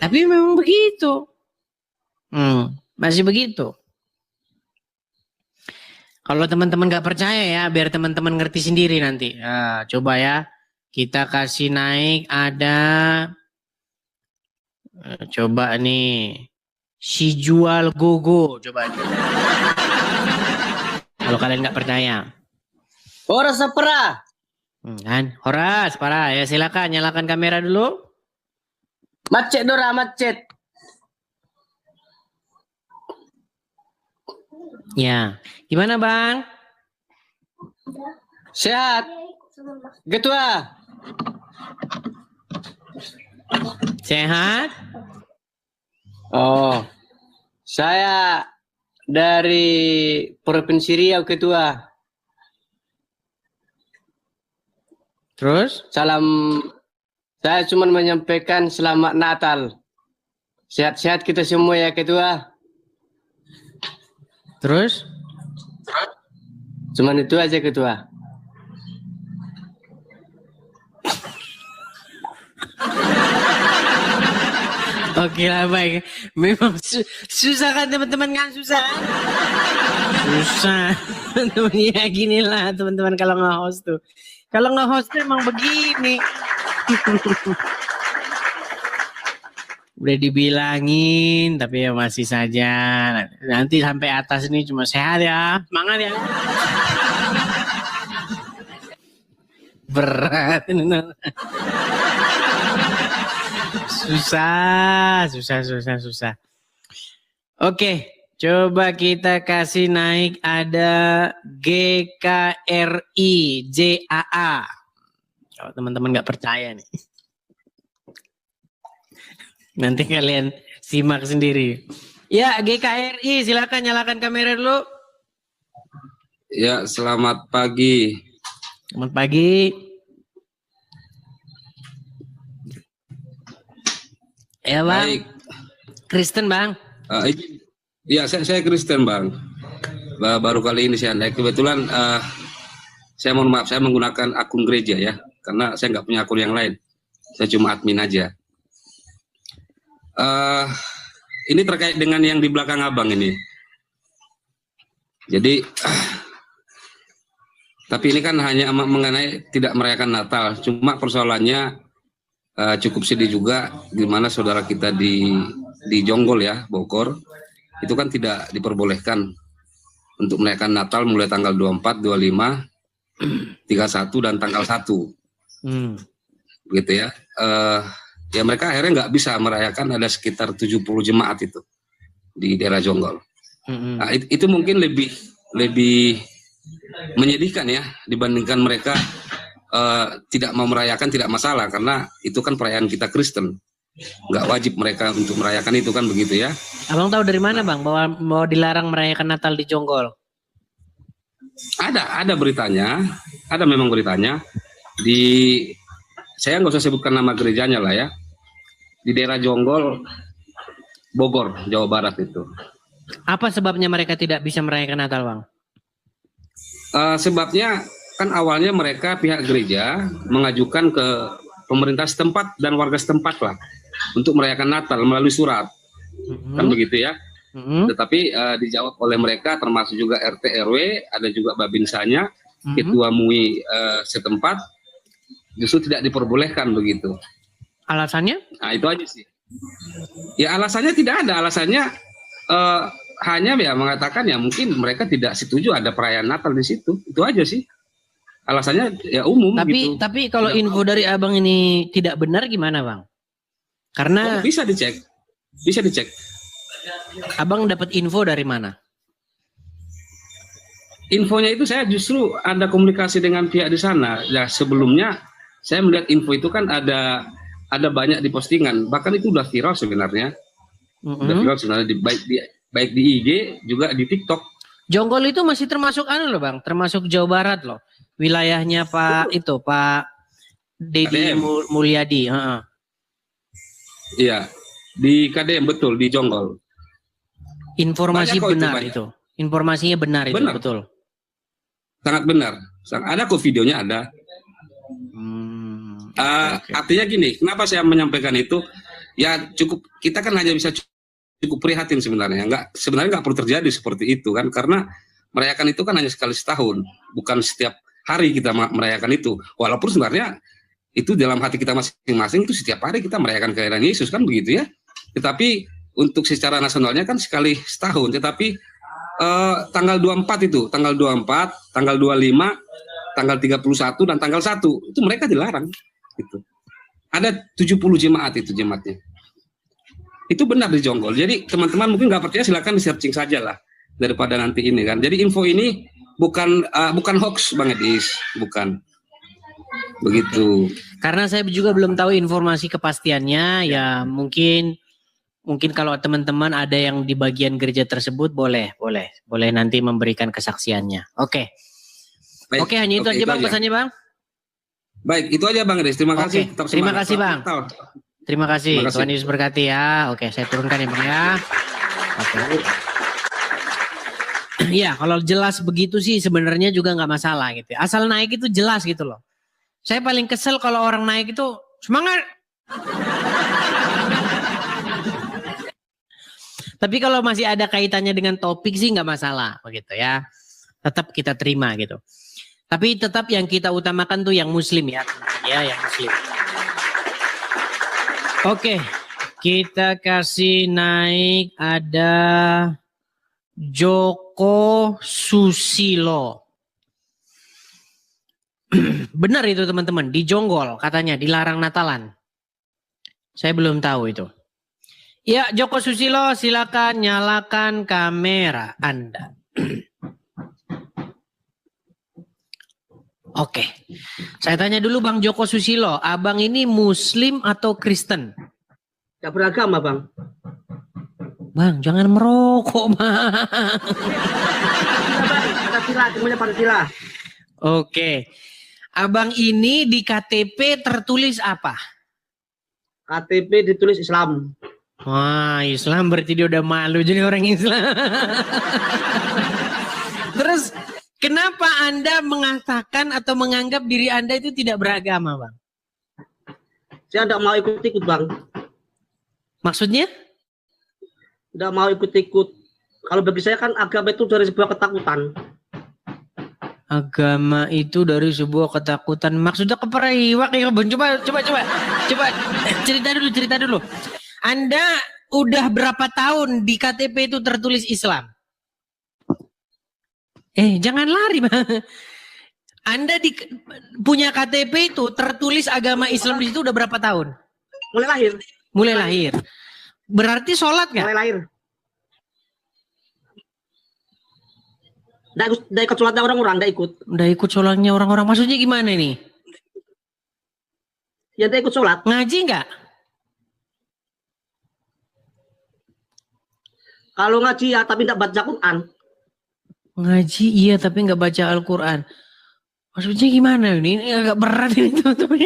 Tapi memang begitu. Masih begitu. Kalau teman-teman nggak percaya ya, biar teman-teman ngerti sendiri nanti. Nah, coba ya, kita kasih naik ada, coba nih, si jual gogo, coba nih. Kalau kalian nggak percaya. Horas para. Kan, horas para ya, silakan nyalakan kamera dulu. Macet Dora, macet. Ya, gimana Bang? Sehat. Ketua. Sehat? Oh, saya dari Provinsi Riau Ketua. Terus? Salam, saya cuma menyampaikan selamat Natal. Sehat-sehat kita semua ya Ketua. Terus? Cuman itu aja ketua. Oke lah, baik. Memang susah kan teman-teman, kan susah kan? Susah. Teman-teman ya ginilah teman-teman kalau nge-host tuh. Kalau nge-host tuh emang begini. Udah dibilangin tapi ya masih saja. Nanti sampai atas ini cuma sehat ya. Semangat ya. Berat. Susah. Oke, coba kita kasih naik ada GKRI JAA. Kalau teman-teman nggak percaya nih, nanti kalian simak sendiri. Ya, GKRI, silakan nyalakan kamera dulu. Ya, selamat pagi. Selamat pagi. Ya bang, Baik. Kristen bang. Ya, saya Kristen bang. Baru kali ini saya naik. Kebetulan saya mohon maaf, saya menggunakan akun gereja ya, karena saya nggak punya akun yang lain. Saya cuma admin aja. Ini terkait dengan yang di belakang abang ini. Jadi, tapi ini kan hanya mengenai tidak merayakan Natal. Cuma persoalannya cukup sedih juga, gimana saudara kita di Jonggol ya, Bogor, itu kan tidak diperbolehkan untuk merayakan Natal mulai tanggal 24, 25, 31 dan tanggal 1. Begitu ya. Ya mereka akhirnya nggak bisa merayakan, ada sekitar 70 jemaat itu di daerah Jonggol. Nah, itu mungkin lebih menyedihkan ya dibandingkan mereka tidak mau merayakan, tidak masalah karena itu kan perayaan kita Kristen, nggak wajib mereka untuk merayakan itu kan, begitu ya. Abang tahu dari mana bang bahwa dilarang merayakan Natal di Jonggol? Ada beritanya, ada memang beritanya di, saya nggak usah sebutkan nama gerejanya lah ya, di daerah Jonggol, Bogor, Jawa Barat itu. Apa sebabnya mereka tidak bisa merayakan Natal bang? Sebabnya kan awalnya mereka pihak gereja mengajukan ke pemerintah setempat dan warga setempat lah untuk merayakan Natal melalui surat, kan begitu ya. Tetapi dijawab oleh mereka, termasuk juga RT RW, ada juga babinsanya, ketua MUI setempat, justru tidak diperbolehkan begitu. Alasannya? Nah itu aja sih. Ya alasannya tidak ada, alasannya hanya ya mengatakan ya mungkin mereka tidak setuju ada perayaan Natal di situ, itu aja sih. Alasannya ya umum gitu. Tapi kalau info dari abang ini tidak benar gimana bang? Karena bisa dicek. Abang dapat info dari mana? Infonya itu saya justru ada komunikasi dengan pihak di sana. Ya sebelumnya saya melihat info itu kan ada banyak di postingan, bahkan itu udah viral sebenarnya. Udah viral sebenarnya baik di IG juga di TikTok. Jonggol itu masih termasuk loh bang, termasuk Jawa Barat loh. Wilayahnya Pak Deddy Mulyadi. Iya, di KDM betul, di Jonggol. Informasi benar itu. Informasinya benar itu, betul. Sangat benar. Ada kok videonya ada. Artinya gini, kenapa saya menyampaikan itu? Ya cukup, kita kan hanya bisa cukup prihatin sebenarnya. Sebenarnya nggak perlu terjadi seperti itu kan, karena merayakan itu kan hanya sekali setahun, bukan setiap hari kita merayakan itu. Walaupun sebenarnya itu dalam hati kita masing-masing itu setiap hari kita merayakan kelahiran Yesus kan begitu ya. Tetapi untuk secara nasionalnya kan sekali setahun. Tetapi tanggal 24 itu, tanggal 24, tanggal 25, tanggal 31 dan tanggal 1 itu mereka dilarang. Gitu. Ada 70 jemaat itu jemaatnya. Itu benar di Jonggol. Jadi teman-teman mungkin nggak percaya silakan di searching saja lah daripada nanti ini kan. Jadi info ini bukan hoax Bang Edis, bukan. Begitu. Karena saya juga belum tahu informasi kepastiannya, ya mungkin kalau teman-teman ada yang di bagian gereja tersebut boleh nanti memberikan kesaksiannya. Oke. Oke, hanya itu aja Bang pesannya Bang. Baik, itu aja Bang Edis. Terima kasih. Terima kasih Bang. Terima kasih. Tuhan Yesus berkati ya. Oke, saya turunkan ya Bang ya. Oke. Ya, kalau jelas begitu sih sebenarnya juga nggak masalah gitu. Asal naik itu jelas gitu loh. Saya paling kesel kalau orang naik itu semangat. Tapi kalau masih ada kaitannya dengan topik sih nggak masalah begitu ya. Tetap kita terima gitu. Tapi tetap yang kita utamakan tuh yang muslim ya. Ya, yang muslim. Oke, kita kasih naik ada Joko Susilo. Benar itu teman-teman, di Jonggol katanya dilarang Natalan. Saya belum tahu itu. Ya, Joko Susilo silakan nyalakan kamera Anda. Oke. Saya tanya dulu Bang Joko Susilo, Abang ini Muslim atau Kristen? Gak beragama, Bang. Bang, jangan merokok, Bang. Pancasila, semuanya Pancasila. Oke. Abang ini di KTP tertulis apa? KTP ditulis Islam. Wah, Islam berarti dia udah malu jadi orang Islam. Terus, kenapa Anda mengatakan atau menganggap diri Anda itu tidak beragama, Bang? Saya tidak mau ikut-ikut, Bang. Maksudnya? Tidak mau ikut-ikut. Kalau bagi saya kan agama itu dari sebuah ketakutan. Agama itu dari sebuah ketakutan. Maksudnya keperiwak ya, Bang. Coba cerita dulu. Anda udah berapa tahun di KTP itu tertulis Islam? Jangan lari, Bang. Anda punya KTP itu tertulis agama Islam di situ udah berapa tahun? Mulai lahir. Mulai lahir. Berarti sholat nggak? Mulai lahir. Nggak ikut sholatnya orang-orang, nggak ikut. Udah ikut sholatnya orang-orang. Maksudnya gimana nih? Ya nggak ikut sholat. Ngaji nggak? Kalau ngaji ya tapi nggak baca Quran. Ngaji iya tapi nggak baca Al-Quran. Maksudnya gimana ini? Ini agak berat ini teman-teman.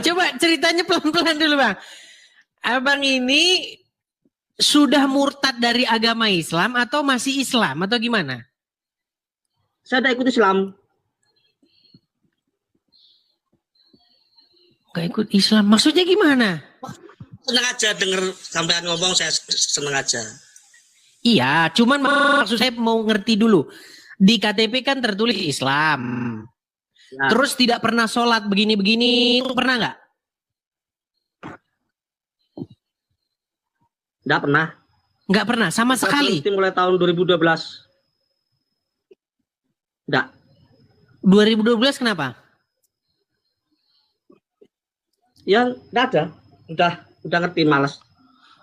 Coba ceritanya pelan-pelan dulu Bang. Abang ini sudah murtad dari agama Islam atau masih Islam atau gimana? Saya udah ikut Islam. Gak ikut Islam. Maksudnya gimana? Senang aja denger sampean ngomong, saya senang aja. Iya, cuman maksud saya mau ngerti dulu. Di KTP kan tertulis Islam. Ya. Terus tidak pernah sholat begini-begini, pernah nggak? Nggak pernah. Nggak pernah, sama sekali. Mulai tahun 2012. Nggak. 2012 kenapa? Ya nggak ada. Udah ngerti, malas.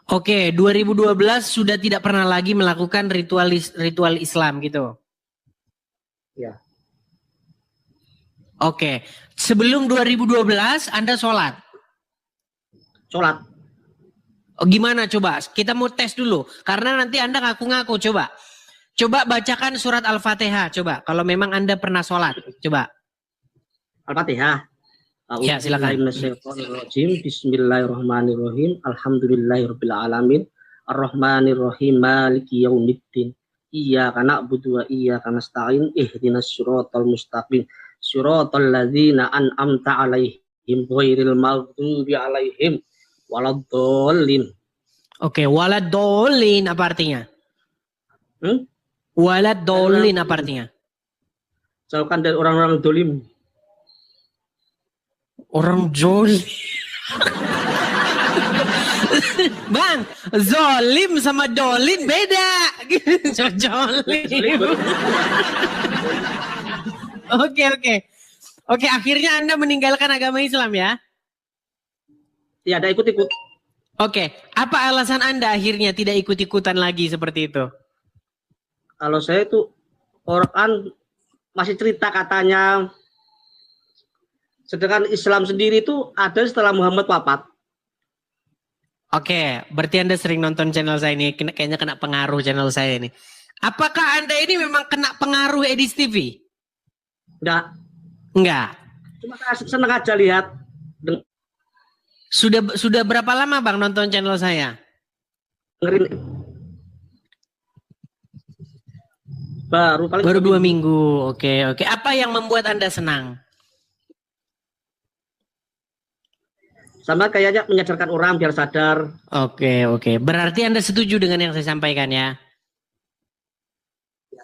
Oke, 2012 sudah tidak pernah lagi melakukan ritual Islam gitu. Ya. Oke, sebelum 2012 Anda sholat? Sholat. Oh, gimana coba? Kita mau tes dulu. Karena nanti Anda ngaku-ngaku. Coba bacakan surat Al-Fatihah. Coba, kalau memang Anda pernah sholat. Coba. Al-Fatihah. Ya, silakan. Bismillahirrahmanirrahim. Alhamdulillahirrabbilalamin. Ar-Rahmanirrahim. Maliki yaumiddin. Iyyaka na'budu wa iyyaka nasta'in. Ihdinas siratal mustaqim. Siratal ladzina an'amta 'alaihim ghairil maghdubi 'alaihim waladdallin. Oke, waladdallin apa artinya? Waladdallin apa artinya? Jauhkan dari orang-orang dolim. Orang zolim. Bang, zolim sama dolim beda. Zolim. Oke, akhirnya Anda meninggalkan agama Islam ya? Ya, ada ikut-ikut. Oke, apa alasan Anda akhirnya tidak ikut-ikutan lagi seperti itu? Kalau saya itu orang masih cerita katanya, sedangkan Islam sendiri itu ada setelah Muhammad wafat. Oke, berarti Anda sering nonton channel saya ini, kayaknya kena pengaruh channel saya ini. Apakah Anda ini memang kena pengaruh Edis TV? Enggak. Cuma senang aja lihat. Sudah berapa lama Bang nonton channel saya? Baru paling Baru 2 minggu. Oke. Apa yang membuat Anda senang? Sama kayaknya menyadarkan orang biar sadar. Oke. Berarti Anda setuju dengan yang saya sampaikan ya?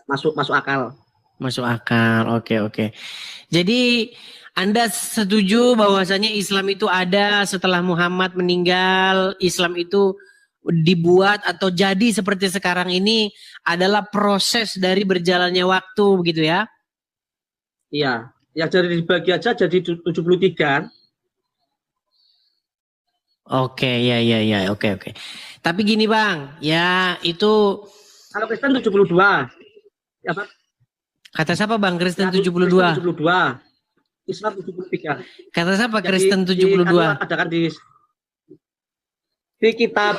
Masuk akal. Masuk akal. Oke. Jadi Anda setuju bahwasanya Islam itu ada setelah Muhammad meninggal, Islam itu dibuat atau jadi seperti sekarang ini adalah proses dari berjalannya waktu begitu ya? Iya, yang dari dibagi aja jadi 73. Oke, ya, oke. Tapi gini Bang, ya itu Kalau Kristen 72. Ya, Pak? kata siapa Bang Kristen Kristen 72? 72. Islam 73. Kata siapa Jadi, Kristen 72? Ada kan di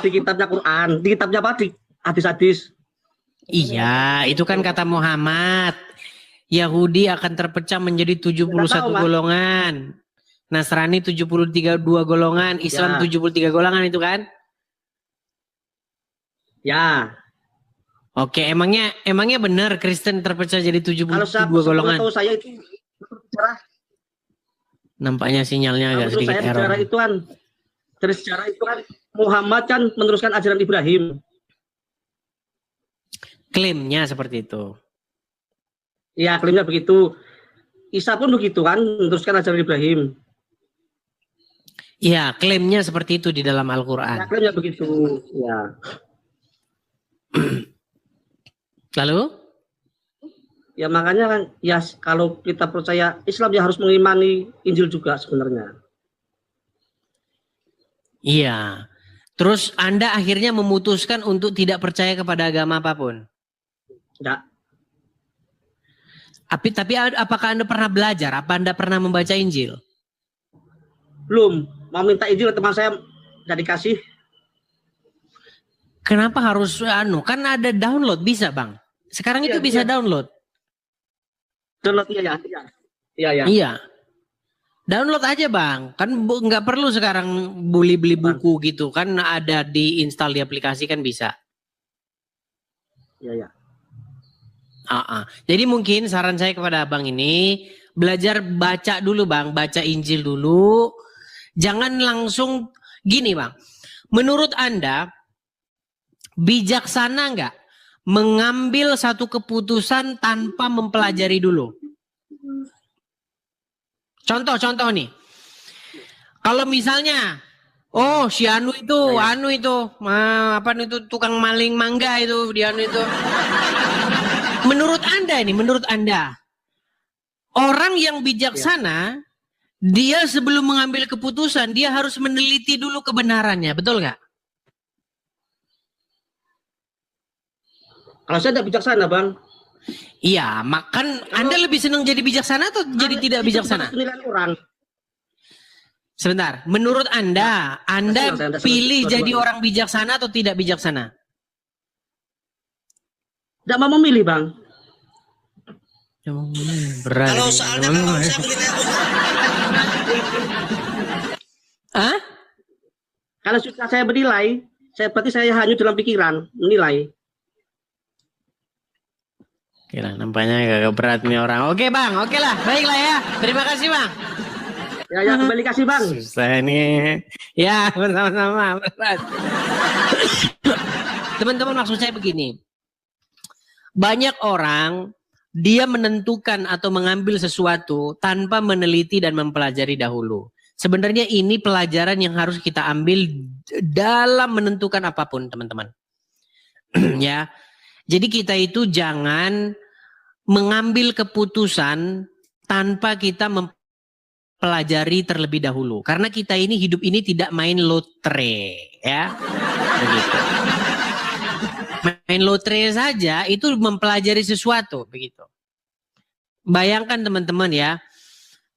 kitabnya Quran, di kitabnya apa? Di hadis-hadis. Iya, itu kan kata Muhammad. Yahudi akan terpecah menjadi 71 golongan. Nasrani 73 golongan, Islam 73 golongan itu kan? Ya. Oke, emangnya benar Kristen terpecah jadi 72 Kalau golongan? tahu saya itu sejarah. Nampaknya sinyalnya agak sedikit saya error. sejarah itu kan dari sejarah itu kan Muhammad kan meneruskan ajaran Ibrahim. Klaimnya seperti itu. Iya, klaimnya begitu. Isa pun begitu kan, meneruskan ajaran Ibrahim. Iya, klaimnya seperti itu di dalam Ya, Al-Quran. klaimnya begitu. Ya. Lalu? Ya makanya kan, ya kalau kita percaya Islam ya harus mengimani Injil juga sebenarnya. Iya. Terus Anda akhirnya memutuskan untuk tidak percaya kepada agama apapun? Tidak. Tapi apakah Anda pernah belajar? Apa Anda pernah membaca Injil? Belum. Mau minta Injil teman saya tidak dikasih. Kenapa harus kan ada download bisa Bang? Sekarang itu bisa download. Download iya. Iya. Download aja Bang. Kan nggak perlu sekarang beli buku gitu. Kan ada di install di aplikasi kan bisa. Iya. Jadi mungkin saran saya kepada Abang ini belajar baca dulu Bang. Baca Injil dulu. Jangan langsung gini Bang. Menurut Anda bijaksana nggak mengambil satu keputusan tanpa mempelajari dulu? Contoh nih. Kalau misalnya, si Anu itu, tukang maling mangga itu, dia Anu itu. Menurut Anda, orang yang bijaksana, dia sebelum mengambil keputusan, dia harus meneliti dulu kebenarannya, betul nggak? Kalau saya tidak bijaksana Bang. Iya, makan Anda lebih senang jadi bijaksana atau jadi tidak bijaksana? Penilaian orang. Sebentar, menurut Anda pilih jadi orang bijaksana atau tidak bijaksana? Tidak mau memilih Bang. Berat. Kalau soalnya kalau saya menilai Hah? Kalau sudah saya menilai, berarti saya hanya dalam pikiran menilai. Oke lah, nampaknya agak berat nih orang. Oke Bang, oke lah, baiklah ya. Terima kasih Bang. Ya kembali kasih Bang. Susah nih. Ya, bersama-sama. Berat. Teman-teman, maksud saya begini. Banyak orang, dia menentukan atau mengambil sesuatu tanpa meneliti dan mempelajari dahulu. Sebenarnya ini pelajaran yang harus kita ambil dalam menentukan apapun, teman-teman. Ya. Jadi kita itu jangan mengambil keputusan tanpa kita mempelajari terlebih dahulu. Karena kita ini hidup ini tidak main lotre, ya. Begitu. Main lotre saja itu mempelajari sesuatu, begitu. Bayangkan teman-teman ya,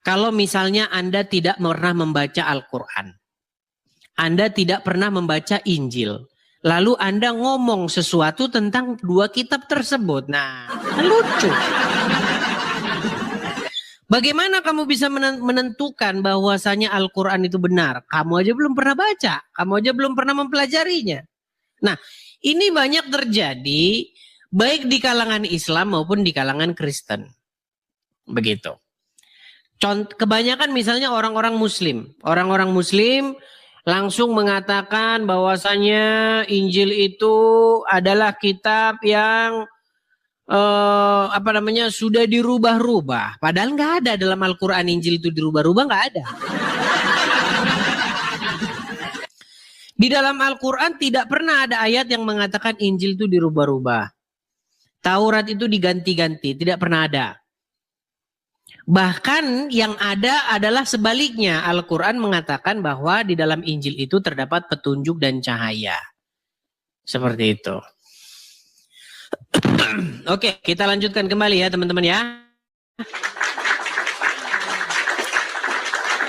kalau misalnya Anda tidak pernah membaca Al-Quran, Anda tidak pernah membaca Injil, lalu Anda ngomong sesuatu tentang dua kitab tersebut. Nah, lucu. Bagaimana kamu bisa menentukan bahwasanya Al-Quran itu benar? Kamu aja belum pernah baca. Kamu aja belum pernah mempelajarinya. Nah, ini banyak terjadi baik di kalangan Islam maupun di kalangan Kristen. Begitu. Kebanyakan misalnya orang-orang Muslim. Orang-orang Muslim langsung mengatakan bahwasanya Injil itu adalah kitab yang sudah dirubah-rubah. Padahal nggak ada dalam Al-Quran Injil itu dirubah-rubah, nggak ada. Di dalam Al-Quran tidak pernah ada ayat yang mengatakan Injil itu dirubah-rubah. Taurat itu diganti-ganti, tidak pernah ada. Bahkan yang ada adalah sebaliknya. Al-Quran mengatakan bahwa di dalam Injil itu terdapat petunjuk dan cahaya. Seperti itu. Oke, kita lanjutkan kembali ya teman-teman ya.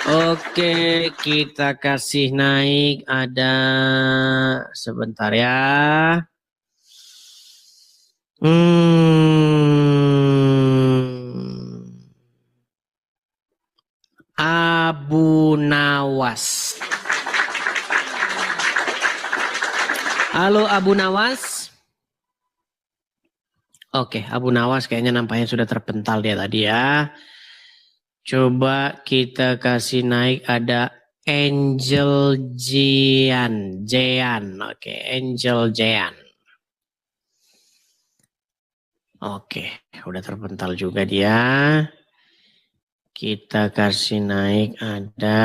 Oke, kita kasih naik ada sebentar ya. Abu Nawas. Halo Abu Nawas. Oke, Abu Nawas kayaknya nampaknya sudah terpental dia tadi ya. Coba kita kasih naik ada Angel Jian. Oke, Angel Jian. Oke, udah terpental juga dia. Kita kasih naik ada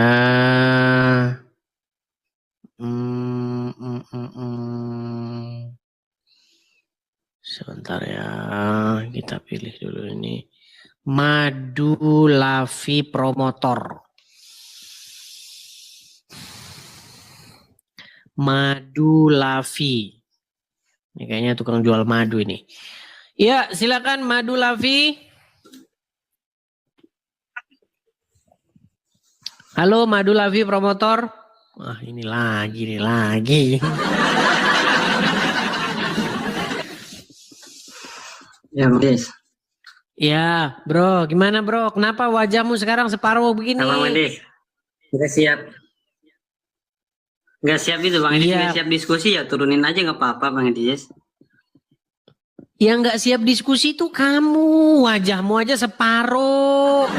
sebentar ya, kita pilih dulu ini. Madu Lavi Promotor. Madu Lavi. Ini kayaknya tukang jual madu ini. Ya, silakan Madu Lavi. Halo Madu Lavi Promotor. Wah, ini lagi. Ya, Des. Ya, bro. Gimana, bro? Kenapa wajahmu sekarang separuh begini? Bang Des. Nggak siap. Nggak siap itu, Bang Des. Nggak siap diskusi ya, turunin aja nggak apa-apa, Bang Des. Yang nggak siap diskusi itu kamu. Wajahmu aja separuh.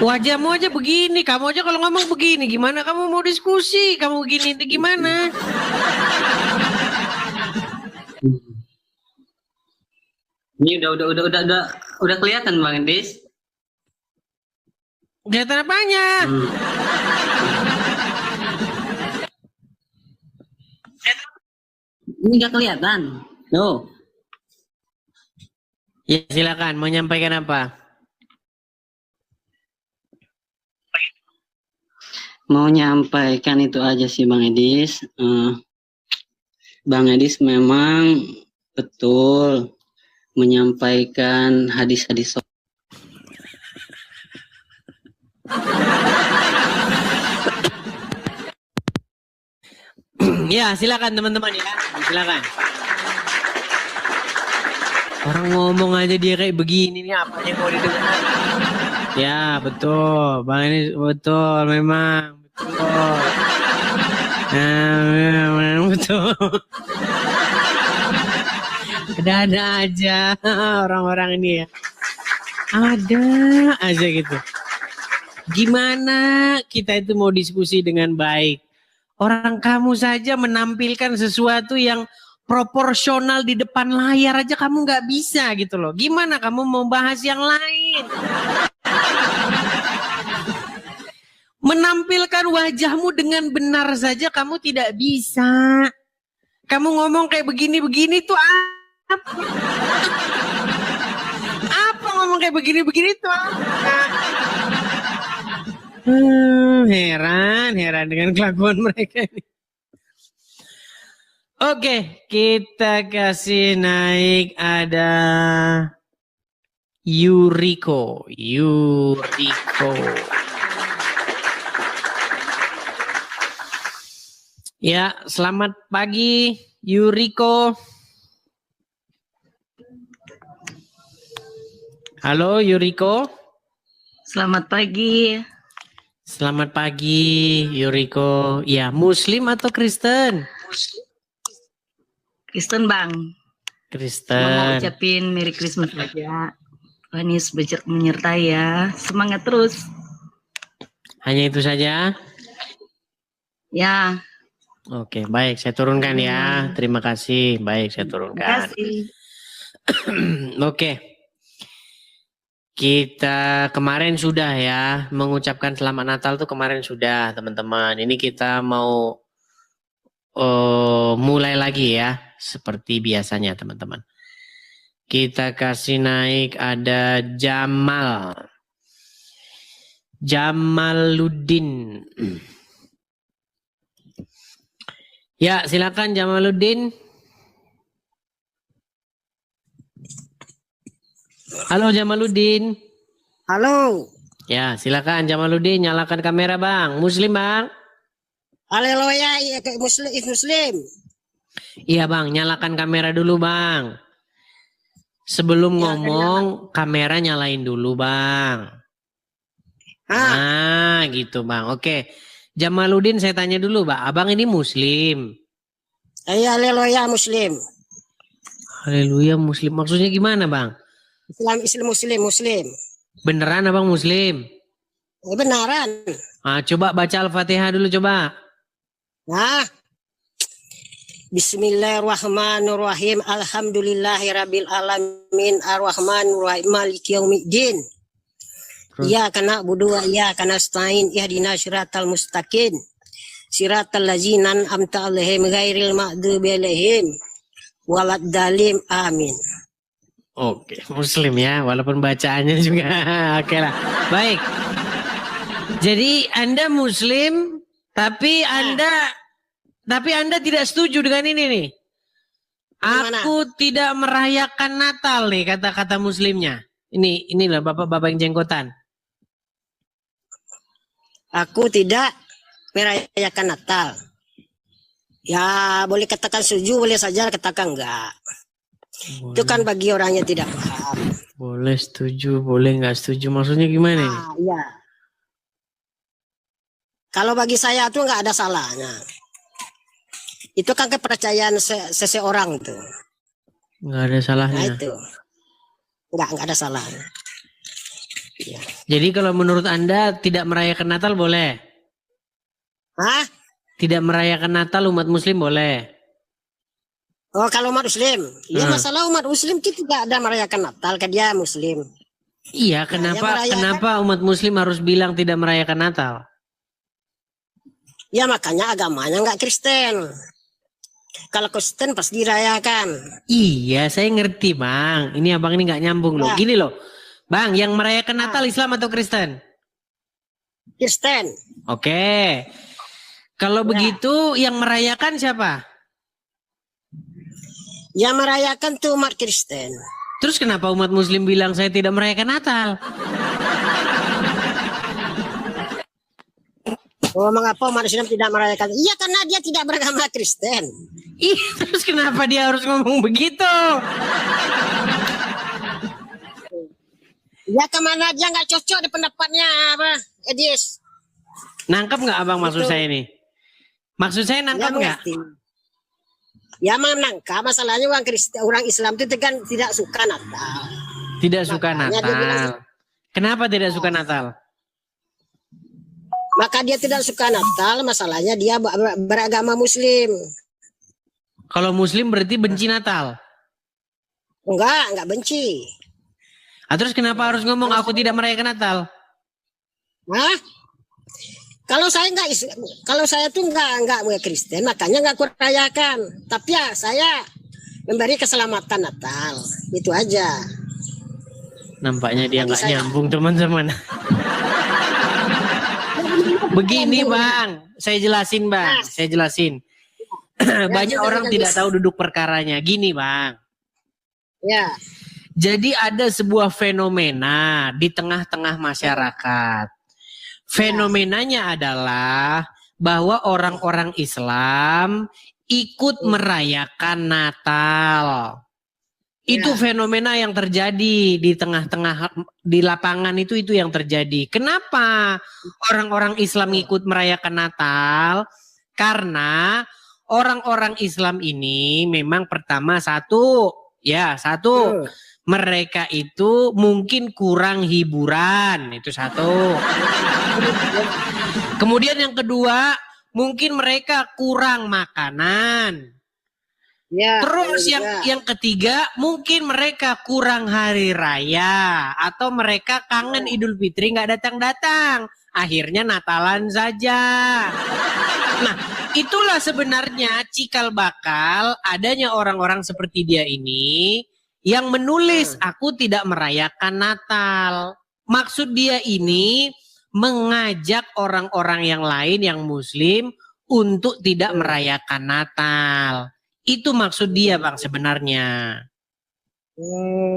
Wajahmu aja begini. Kamu aja kalau ngomong begini. Gimana kamu mau diskusi? Kamu begini itu gimana? Ini udah kelihatan Bang Des. Kelihatan apanya? Ini nggak kelihatan. No. Ya silakan, mau nyampaikan apa? Mau nyampaikan itu aja sih Bang Edis. Bang Edis memang betul menyampaikan hadis-hadis. Ya silakan teman-teman ya, silakan. Orang ngomong aja dia kayak begini nih, apa yang mau didengar? Ya betul, Bang ini betul memang betul. Memang betul. Ada aja orang-orang ini ya. Ada aja gitu. Gimana kita itu mau diskusi dengan baik? Orang kamu saja menampilkan sesuatu yang proporsional di depan layar aja kamu nggak bisa gitu loh. Gimana kamu mau bahas yang lain? Menampilkan wajahmu dengan benar saja kamu tidak bisa. Kamu ngomong kayak begini-begini tuh apa? Apa ngomong kayak begini-begini tuh apa? Heran dengan kelakuan mereka ini. Oke, kita kasih naik ada Yuriko. Ya, selamat pagi Yuriko. Halo Yuriko. Selamat pagi. Selamat pagi Yuriko. Ya, Muslim atau Kristen? Kristen Bang. Kristen. ucapin Merry Christmas aja. Tuhan Yesus menyertai ya. Semangat terus. Hanya itu saja? Ya. Oke, baik. Saya turunkan ya. Terima kasih. Baik, saya Terima turunkan. kasih. Oke. Kita kemarin sudah ya mengucapkan selamat Natal tuh kemarin sudah teman-teman. Ini kita mau mulai lagi ya seperti biasanya teman-teman. Kita kasih naik ada Jamaluddin. Ya silakan Jamaluddin. Halo Jamaluddin. Halo. Ya, silakan Jamaluddin, nyalakan kamera Bang. Muslim Bang? Haleluya, iya Muslim. Iya Bang, nyalakan kamera dulu Bang. Sebelum ngomong, kamera nyalain dulu Bang. Nah, gitu Bang. Oke. Jamaluddin saya tanya dulu Bang, Abang ini Muslim? Iya, haleluya Muslim. Haleluya Muslim, maksudnya gimana Bang? Muslim. Beneran Abang Muslim? Beneran. Coba baca Al-Fatihah dulu coba. Bismillahirrahmanirrahim. Alhamdulillahirabbil alamin arrahmanirrahim maliki yaumiddin. Iyyaka na'budu wa iyyaka nasta'in ihdinas siratal mustaqim. Siratal ladzina an'amta 'alaihim ghairil maghdubi 'alaihim waladdallin. Amin. Oke, Muslim ya, walaupun bacaannya juga oke lah. Baik. Jadi Anda Muslim, tapi Anda tidak setuju dengan ini nih. Aku tidak merayakan Natal nih kata-kata Muslimnya. Inilah bapak-bapak yang jenggotan. Aku tidak merayakan Natal. Ya boleh katakan setuju, boleh saja katakan enggak. Boleh. Itu kan bagi orang yang tidak paham. Boleh setuju, boleh nggak setuju. Maksudnya gimana nih? Iya. Kalau bagi saya tuh nggak ada salahnya. Itu kan kepercayaan seseorang tuh. Nggak ada salahnya. Nah itu. Nggak ada salahnya. Ya. Jadi kalau menurut Anda tidak merayakan Natal boleh? Tidak merayakan Natal umat Muslim boleh? Oh kalau umat Muslim, ya masalah umat Muslim kita tidak ada merayakan Natal, kan dia Muslim. Iya, kenapa umat Muslim harus bilang tidak merayakan Natal? Ya makanya agamanya nggak Kristen. Kalau Kristen pasti dirayakan. Iya, saya ngerti Bang. Ini abang ini nggak nyambung loh. Gini loh, Bang, yang merayakan Natal Islam atau Kristen? Kristen. Oke. Kalau begitu, yang merayakan siapa? Yang merayakan tuh umat Kristen. Terus kenapa umat Muslim bilang saya tidak merayakan Natal? Oh, mengapa umat Islam tidak merayakan? Iya karena dia tidak beragama Kristen. Terus kenapa dia harus ngomong begitu? Ya kemana aja nggak cocok di pendapatnya apa, Edis? Nangkep nggak abang maksud saya ini? Maksud saya nangkep nggak? Ya menangkap, masalahnya orang Islam itu kan tidak suka Natal. Tidak suka Natal. Kenapa tidak suka Natal? Maka dia tidak suka Natal, masalahnya dia beragama Muslim. Kalau Muslim berarti benci Natal? Enggak benci. Terus kenapa harus ngomong aku tidak merayakan Natal? Kalau saya tuh enggak Kristen, makanya enggak aku rayakan. Tapi ya saya memberi keselamatan Natal, itu aja. Nampaknya dia nggak nyambung teman-teman. Begini Bang, saya jelasin Bang, saya jelasin. Banyak orang tidak tahu duduk perkaranya. Gini Bang. Ya. Jadi ada sebuah fenomena di tengah-tengah masyarakat. Fenomenanya adalah bahwa orang-orang Islam ikut merayakan Natal. Itu fenomena yang terjadi di tengah-tengah di lapangan itu yang terjadi. Kenapa orang-orang Islam ikut merayakan Natal? Karena orang-orang Islam ini memang pertama satu Ya, satu. Mereka itu mungkin kurang hiburan, itu satu. Kemudian yang kedua, mungkin mereka kurang makanan. Ya, Terus juga. yang ketiga, mungkin mereka kurang hari raya atau mereka kangen Idul Fitri nggak datang-datang. Akhirnya Natalan saja. Nah, itulah sebenarnya cikal bakal adanya orang-orang seperti dia ini yang menulis aku tidak merayakan Natal. Maksud dia ini mengajak orang-orang yang lain yang muslim untuk tidak merayakan Natal. Itu maksud dia, Bang, sebenarnya.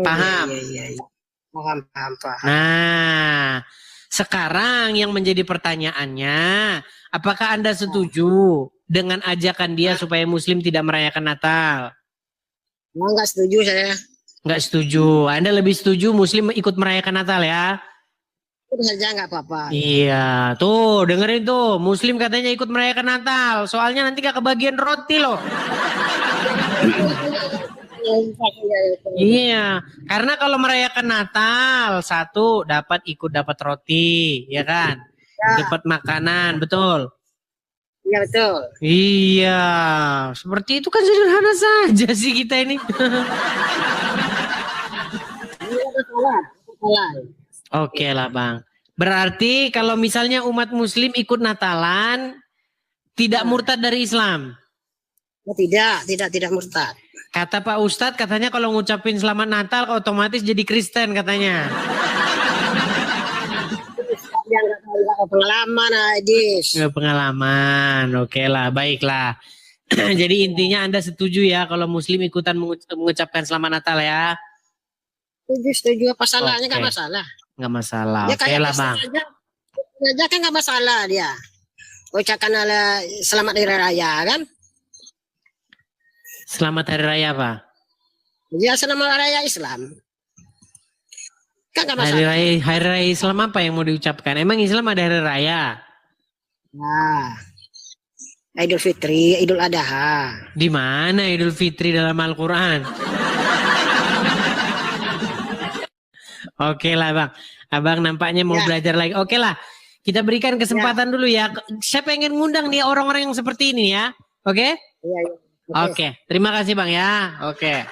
Paham? Iya. Paham. Nah, sekarang yang menjadi pertanyaannya, apakah Anda setuju dengan ajakan dia supaya muslim tidak merayakan Natal? Enggak setuju saya. Nggak setuju. Anda lebih setuju muslim ikut merayakan Natal ya? Itu saja nggak apa-apa. Iya, tuh dengerin tuh. Muslim katanya ikut merayakan Natal. Soalnya nanti gak kebagian roti loh. Iya, karena kalau merayakan Natal, satu dapat roti, ya kan? Ya. Dapat makanan, betul? Iya betul. Iya, seperti itu kan sederhana saja sih kita ini. Oke lah Bang. Berarti kalau misalnya umat muslim ikut Natalan, tidak murtad dari Islam? Tidak murtad. Kata Pak Ustadz katanya kalau ngucapin selamat Natal otomatis jadi Kristen katanya. Pengalaman Adis. Pengalaman, oke lah, baiklah. Jadi intinya Anda setuju ya kalau muslim ikutan mengucapkan selamat Natal ya? Setuju. Apa salahnya? Nggak masalah. Nggak masalah. Ya, Oke lah Bang. Aja kan nggak masalah dia. Ucapkan selamat hari raya kan? Selamat hari raya Pak. Ya selamat hari raya Islam. Kan nggak masalah. Hari raya Islam apa yang mau diucapkan? Emang Islam ada hari raya? Nah, Idul Fitri, Idul Adha. Di mana Idul Fitri dalam Al-Quran? Oke lah Bang. Abang nampaknya mau belajar lagi. Oke lah. Kita berikan kesempatan dulu ya. Saya pengen ngundang nih orang-orang yang seperti ini ya. Oke? Iya. Oke. Terima kasih Bang ya. Oke.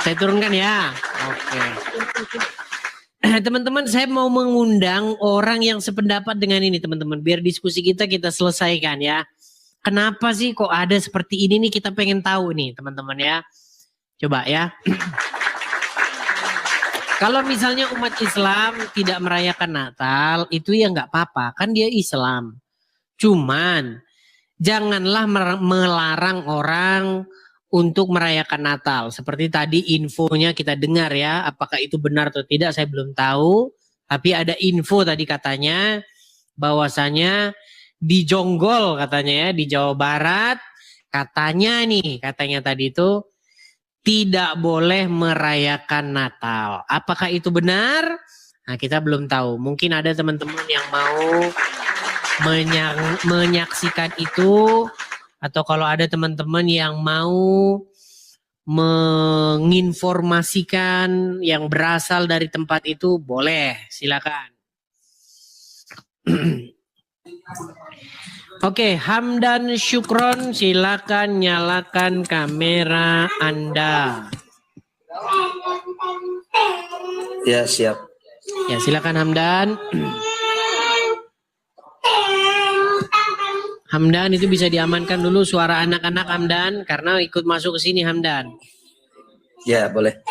Saya turunkan ya. Oke. Teman-teman, saya mau mengundang orang yang sependapat dengan ini teman-teman. Biar diskusi kita selesaikan ya. Kenapa sih kok ada seperti ini nih, kita pengen tahu nih teman-teman ya. Coba ya. Kalau misalnya umat Islam tidak merayakan Natal, itu ya nggak apa-apa. Kan dia Islam. Cuman janganlah melarang orang untuk merayakan Natal. Seperti tadi infonya kita dengar ya. Apakah itu benar atau tidak saya belum tahu. Tapi ada info tadi katanya bahwasanya di Jonggol katanya ya, di Jawa Barat. Katanya tadi itu tidak boleh merayakan Natal. Apakah itu benar? Nah, kita belum tahu. Mungkin ada teman-teman yang mau menyaksikan itu. Atau kalau ada teman-teman yang mau menginformasikan yang berasal dari tempat itu, boleh. Silakan. Oke, Hamdan Syukron, silakan nyalakan kamera Anda. Ya, siap. Ya, silakan Hamdan. Hamdan itu bisa diamankan dulu suara anak-anak Hamdan karena ikut masuk ke sini Hamdan. Ya, boleh.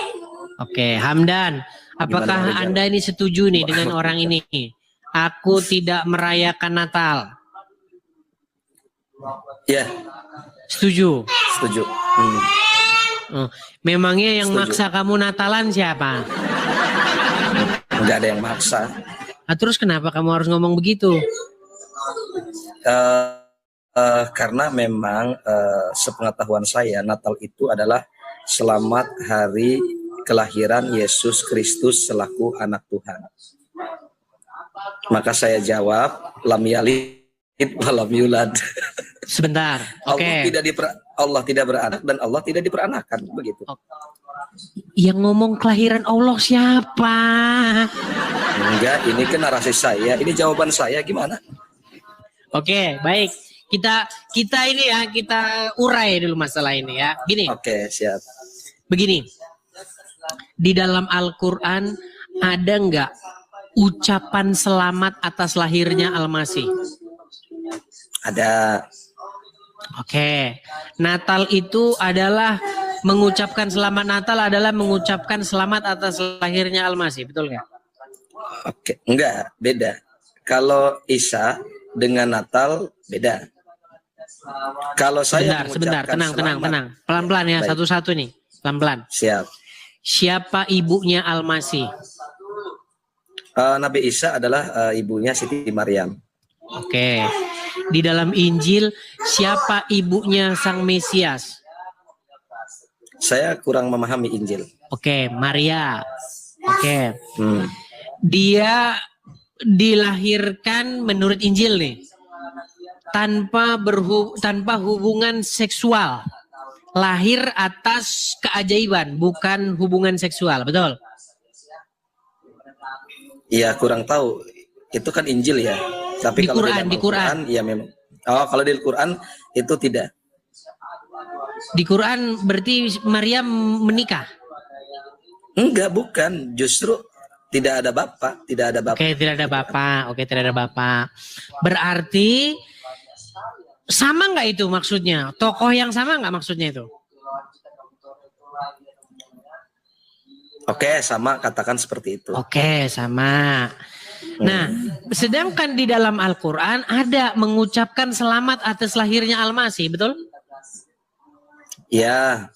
Oke, Hamdan, apakah Anda ini setuju nih dengan orang ini? Aku tidak merayakan Natal. Ya. Setuju? Setuju. Oh, memangnya yang maksa kamu Natalan siapa? Enggak ada yang maksa. Nah, terus kenapa kamu harus ngomong begitu? Karena memang sepengetahuan saya Natal itu adalah selamat hari kelahiran Yesus Kristus selaku anak Tuhan. Maka saya jawab lam yalid walam yulad. Sebentar. Oke. Allah tidak beranak dan Allah tidak diperanakan, begitu. Yang ngomong kelahiran Allah siapa? Enggak, ini kan narasi saya, ini jawaban saya, gimana? Oke, baik. Kita ini ya, kita urai dulu masalah ini ya. Gini. Oke, siap. Begini. Di dalam Al-Qur'an ada nggak ucapan selamat atas lahirnya Al-Masih? Ada. Oke. Natal itu adalah mengucapkan selamat Natal adalah mengucapkan selamat atas lahirnya Al-Masih, betul nggak? Oke, enggak, beda. Kalau Isa dengan Natal beda. Kalau saya sebentar, tenang. Pelan-pelan ya, Baik. satu-satu nih, pelan-pelan. Siap. Siapa ibunya Al-Masih? Nabi Isa adalah ibunya Siti Maryam. Oke. Di dalam Injil, siapa ibunya Sang Mesias? Saya kurang memahami Injil. Oke, Maria. Oke. Dia dilahirkan menurut Injil nih. Tanpa hubungan seksual. Lahir atas keajaiban, bukan hubungan seksual, betul? Iya, kurang tahu. Itu kan Injil ya. Tapi kalau di Quran, ya memang. Oh, kalau di Quran itu tidak. Di Quran berarti Maryam menikah? Enggak, bukan. Justru tidak ada bapak, tidak ada bapak. Oke, tidak ada bapak. Oke, tidak ada bapak. Berarti sama nggak itu maksudnya? Tokoh yang sama nggak maksudnya itu? Oke, sama, katakan seperti itu. Oke, sama. Nah, sedangkan di dalam Al-Quran ada mengucapkan selamat atas lahirnya Al-Masih, betul? Ya.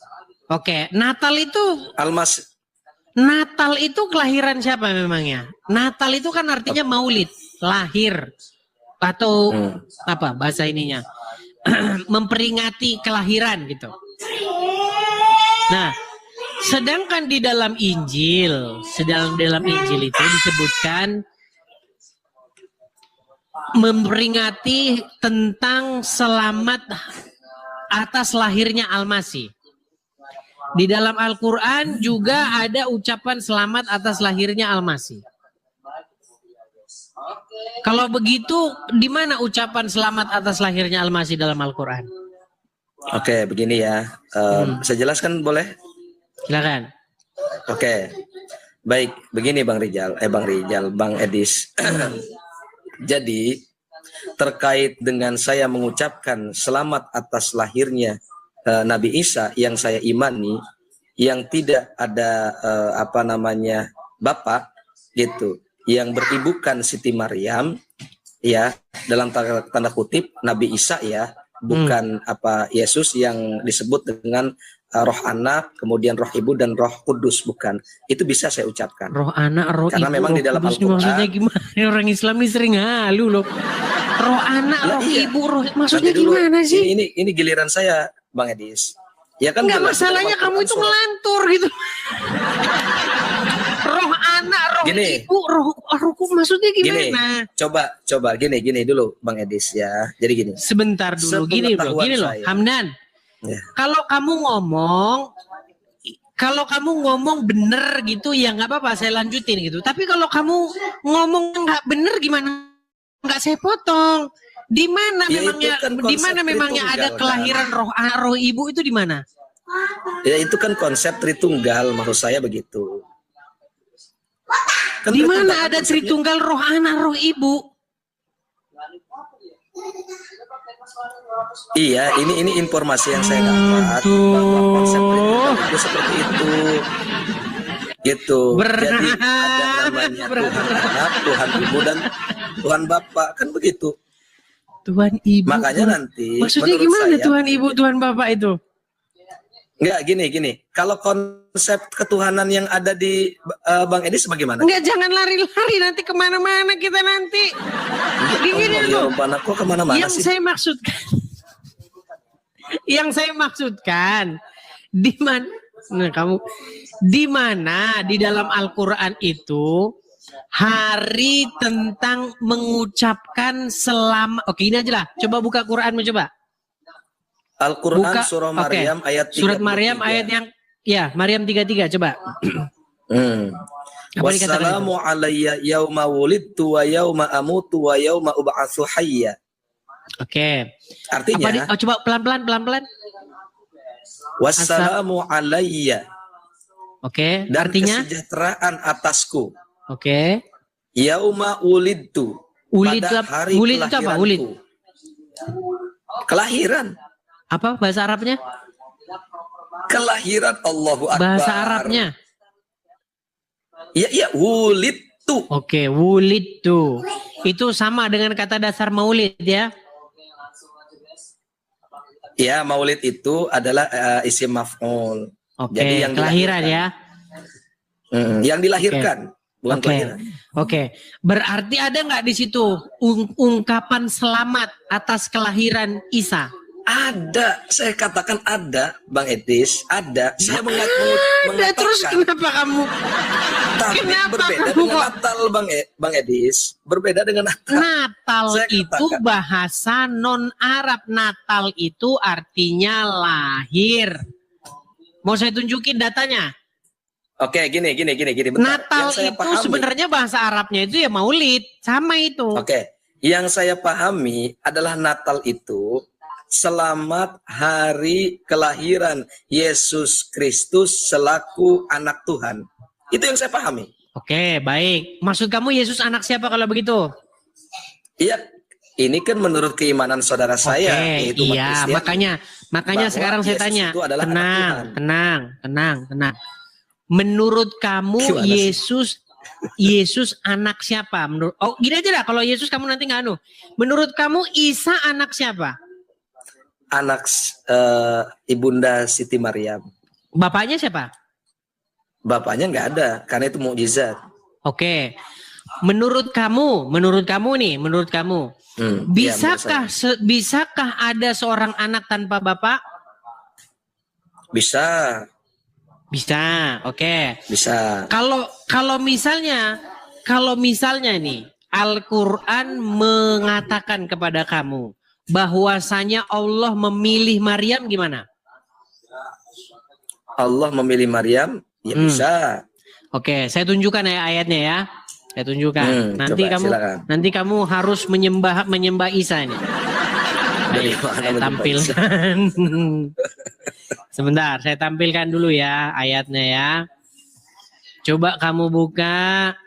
Oke, Natal itu Natal itu kelahiran siapa memangnya? Natal itu kan artinya maulid, lahir atau apa bahasa ininya? Memperingati kelahiran gitu. Nah, sedangkan di dalam Injil itu disebutkan memperingati tentang selamat atas lahirnya Al-Masih. Di dalam Al-Quran juga ada ucapan selamat atas lahirnya Al-Masih. Kalau begitu, di mana ucapan selamat atas lahirnya Al-Masih dalam Al-Quran? Oke, begini ya. Saya jelaskan boleh? Silakan. Oke. Baik, begini Bang Edis. Jadi, terkait dengan saya mengucapkan selamat atas lahirnya Nabi Isa yang saya imani, yang tidak ada bapak gitu, yang beribukan Siti Maryam, ya, dalam tanda kutip Nabi Isa ya, bukan Yesus yang disebut dengan roh anak, kemudian roh ibu dan roh kudus, bukan. Itu bisa saya ucapkan. Roh anak, roh karena ibu, memang roh di dalam kudus, Al-Quran. Maksudnya gimana? Orang Islam ini sering halu loh. Roh anak, roh ibu, roh maksudnya dulu, gimana sih? Ini giliran saya, Bang Edis. Ya kan enggak, masalahnya kamu itu ngelantur gitu. Roh anak, roh ibu, roh maksudnya gimana? Coba gini dulu Bang Edis ya. Jadi gini. Sebentar dulu, gini loh, Hamdan. Ya. Kalau kamu ngomong bener gitu ya nggak apa-apa, saya lanjutin gitu. Tapi kalau kamu ngomong nggak bener gimana? Nggak saya potong. Di mana memangnya ada kelahiran roh ibu itu di mana? Ya itu kan konsep Tritunggal, maksud saya begitu. Di mana ada Tritunggal roh anak roh ibu? Iya, ini informasi yang saya dapat bahwa konsep Tritunggal itu seperti itu. Gitu. Jadi ada namanya Tuhan Anak, Tuhan Ibu dan Tuhan Bapak, kan begitu. Tuhan Ibu. Makanya nanti maksudnya gimana Tuhan Ibu, Tuhan Bapak itu? Enggak, gini. Kalau konsep ketuhanan yang ada di Bang Edis bagaimana? Enggak, jangan lari-lari nanti kemana-mana kita nanti. Gini dulu. Kok kemana-mana yang sih? Yang saya maksudkan, di mana di dalam Al-Quran itu hari tentang mengucapkan selamat. Oke, ini aja lah. Coba buka Quranmu coba. Al-Quran Buka, surah oke. Maryam ayat 33. Surat Maryam ayat yang, ya Maryam 33 coba. Apa dikatakan itu? Wassalamu alayya yauma wulidtu wa yauma amutu wa yauma ub'atsu hayya. Oke. Artinya, coba pelan-pelan. wassalamu alayya. Oke, Dan artinya? kesejahteraan atasku. Oke. Yauma wulidtu. Pada hari wulid itu apa? Wulid. kelahiranku. Kelahiran. Apa bahasa Arabnya? Kelahiran, Allahu Akbar. Bahasa Arabnya? Iya, wulidtu. Oke, wulidtu. Itu sama dengan kata dasar maulid ya? Ya, maulid itu adalah isim maf'ul. Oke, Jadi yang kelahiran ya? Yang dilahirkan, bukan kelahiran. Oke, berarti ada nggak di situ ungkapan selamat atas kelahiran Isa? Ada, saya katakan ada, Bang Edis, ada. Saya mengatakan. Terus kenapa kamu? Tapi berbeda dengan Natal, Bang Edis. Berbeda dengan Natal. Natal itu bahasa non Arab. Natal itu artinya lahir. Mau saya tunjukin datanya? Oke, gini. Bentar. Natal itu sebenarnya bahasa Arabnya itu ya maulid, sama itu. Oke, yang saya pahami adalah Natal itu selamat hari kelahiran Yesus Kristus selaku anak Tuhan. Itu yang saya pahami. Oke, baik. Maksud kamu Yesus anak siapa kalau begitu? Iya, ini kan menurut keimanan saudara saya. Yaitu iya, makanya sekarang saya Yesus tanya. itu adalah anak Tuhan. Tenang. Menurut kamu Yesus anak siapa? Gini aja dah, kalau Yesus kamu nanti nggak Menurut kamu Isa anak siapa? Anak Ibunda Siti Maryam. Bapaknya siapa? Bapaknya nggak ada, karena itu mukjizat. Oke. Menurut kamu, bisakah ada seorang anak tanpa bapak? Bisa. Oke. Bisa. Kalau misalnya nih Al-Qur'an mengatakan kepada kamu bahwasanya Allah memilih Maryam, gimana? Allah memilih Maryam, ya bisa. Oke, saya tunjukkan ya ayatnya ya. Saya tunjukkan. Nanti kamu harus menyembah Isa ini. Baik, saya tampilkan. Sebentar, saya tampilkan dulu ya ayatnya ya. Coba kamu buka.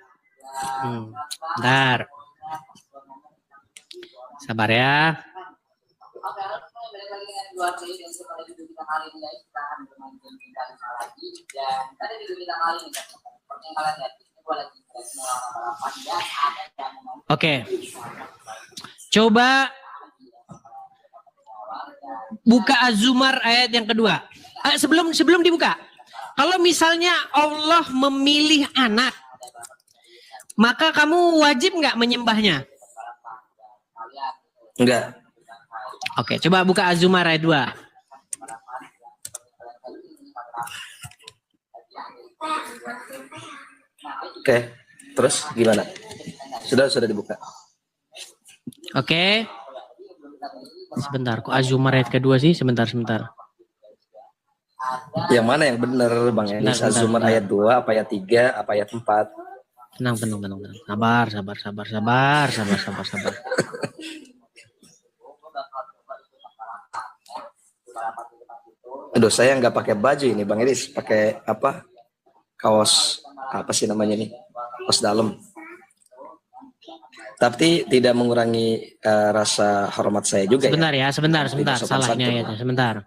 Bentar. Sabar ya. Oke. Coba buka Az-Zumar ayat yang kedua. Sebelum dibuka. Kalau misalnya Allah memilih anak, maka kamu wajib nggak menyembahnya? Enggak. Oke, coba buka Az-Zumar ayat 2. Oke, terus gimana? Sudah dibuka. Oke. Sebentar, kok Az-Zumar ayat kedua sih? Sebentar. Yang mana yang benar, Bang Enis? Az-Zumar ayat 2, apa ayat 3, apa ayat 4? Tenang. Sabar. Aduh, saya nggak pakai baju ini, Bang Enis. Pakai apa? Kaos, apa sih namanya nih? Kaos dalam. Tapi tidak mengurangi rasa hormat saya juga. Sebentar ya, sebentar. Salahnya ya, sebentar.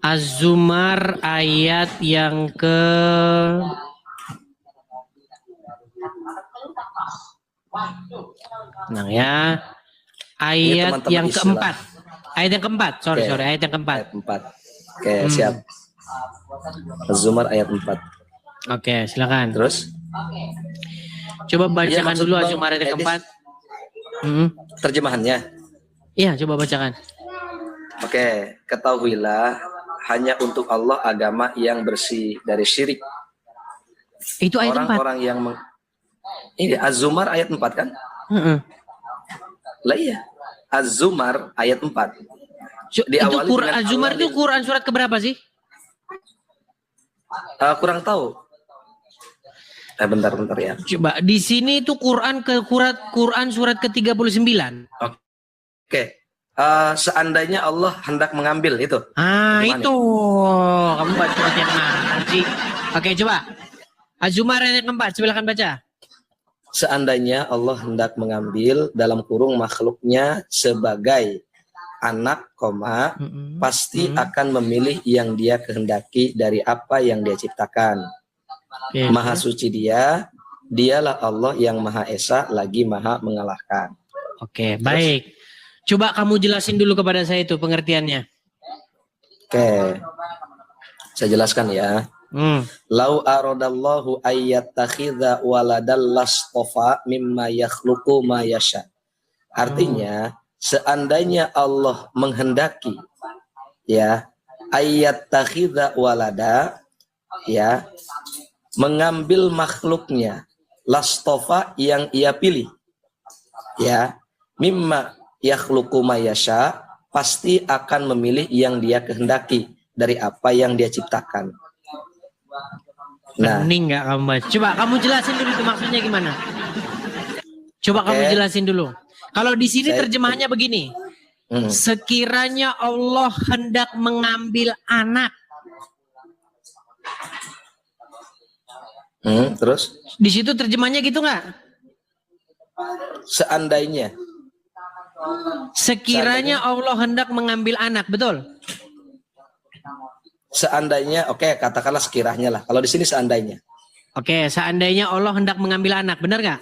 Az-Zumar ayat yang ke ya. Ayat yang keempat. Ayat yang keempat. Sorry, ayat yang keempat. Ayat 4. Oke, siap. Az-Zumar ayat 4. Oke, silakan. Terus? Coba bacakan dulu Az-Zumar ayat yang keempat. Terjemahannya? Iya, coba bacakan. Oke, ketahuilah hanya untuk Allah agama yang bersih dari syirik. Itu ayat 4. Ini Az-Zumar ayat 4 kan? Lah iya. Az-Zumar ayat 4. Itu Quran Az-Zumar itu Quran surat keberapa sih? Kurang tahu. Bentar ya. Coba di sini itu Quran surat ke-39. Oke. Seandainya Allah hendak mengambil itu. Itu. Kamu baca surat yang mana sih? Oke, coba. Az-Zumar ayat 4, silakan baca. Seandainya Allah hendak mengambil dalam kurung makhluknya sebagai anak, pasti akan memilih yang dia kehendaki dari apa yang dia ciptakan. Maha suci dialah Allah yang Maha Esa lagi Maha mengalahkan. Oke, baik. Coba kamu jelasin dulu kepada saya itu pengertiannya. Oke, saya jelaskan ya. Lau aradallahu ayyattakhidha waladal lastofa mimma yakhluqu ma yasha. Artinya, seandainya Allah menghendaki ya ayyattakhidha walada ya mengambil makhluknya lastofa yang ia pilih ya mimma yakhluqu ma yasha, pasti akan memilih yang dia kehendaki dari apa yang dia ciptakan. Nah, ini enggak kamu bahas. Coba kamu jelasin dulu itu maksudnya gimana? Coba kamu jelasin dulu. Kalau di sini terjemahannya begini. Sekiranya Allah hendak mengambil anak. Terus? Di situ terjemahannya gitu nggak? Seandainya. Sekiranya Allah hendak mengambil anak, betul? Seandainya, oke, katakanlah sekiranya lah. Kalau di sini seandainya. Oke, seandainya Allah hendak mengambil anak, benar nggak?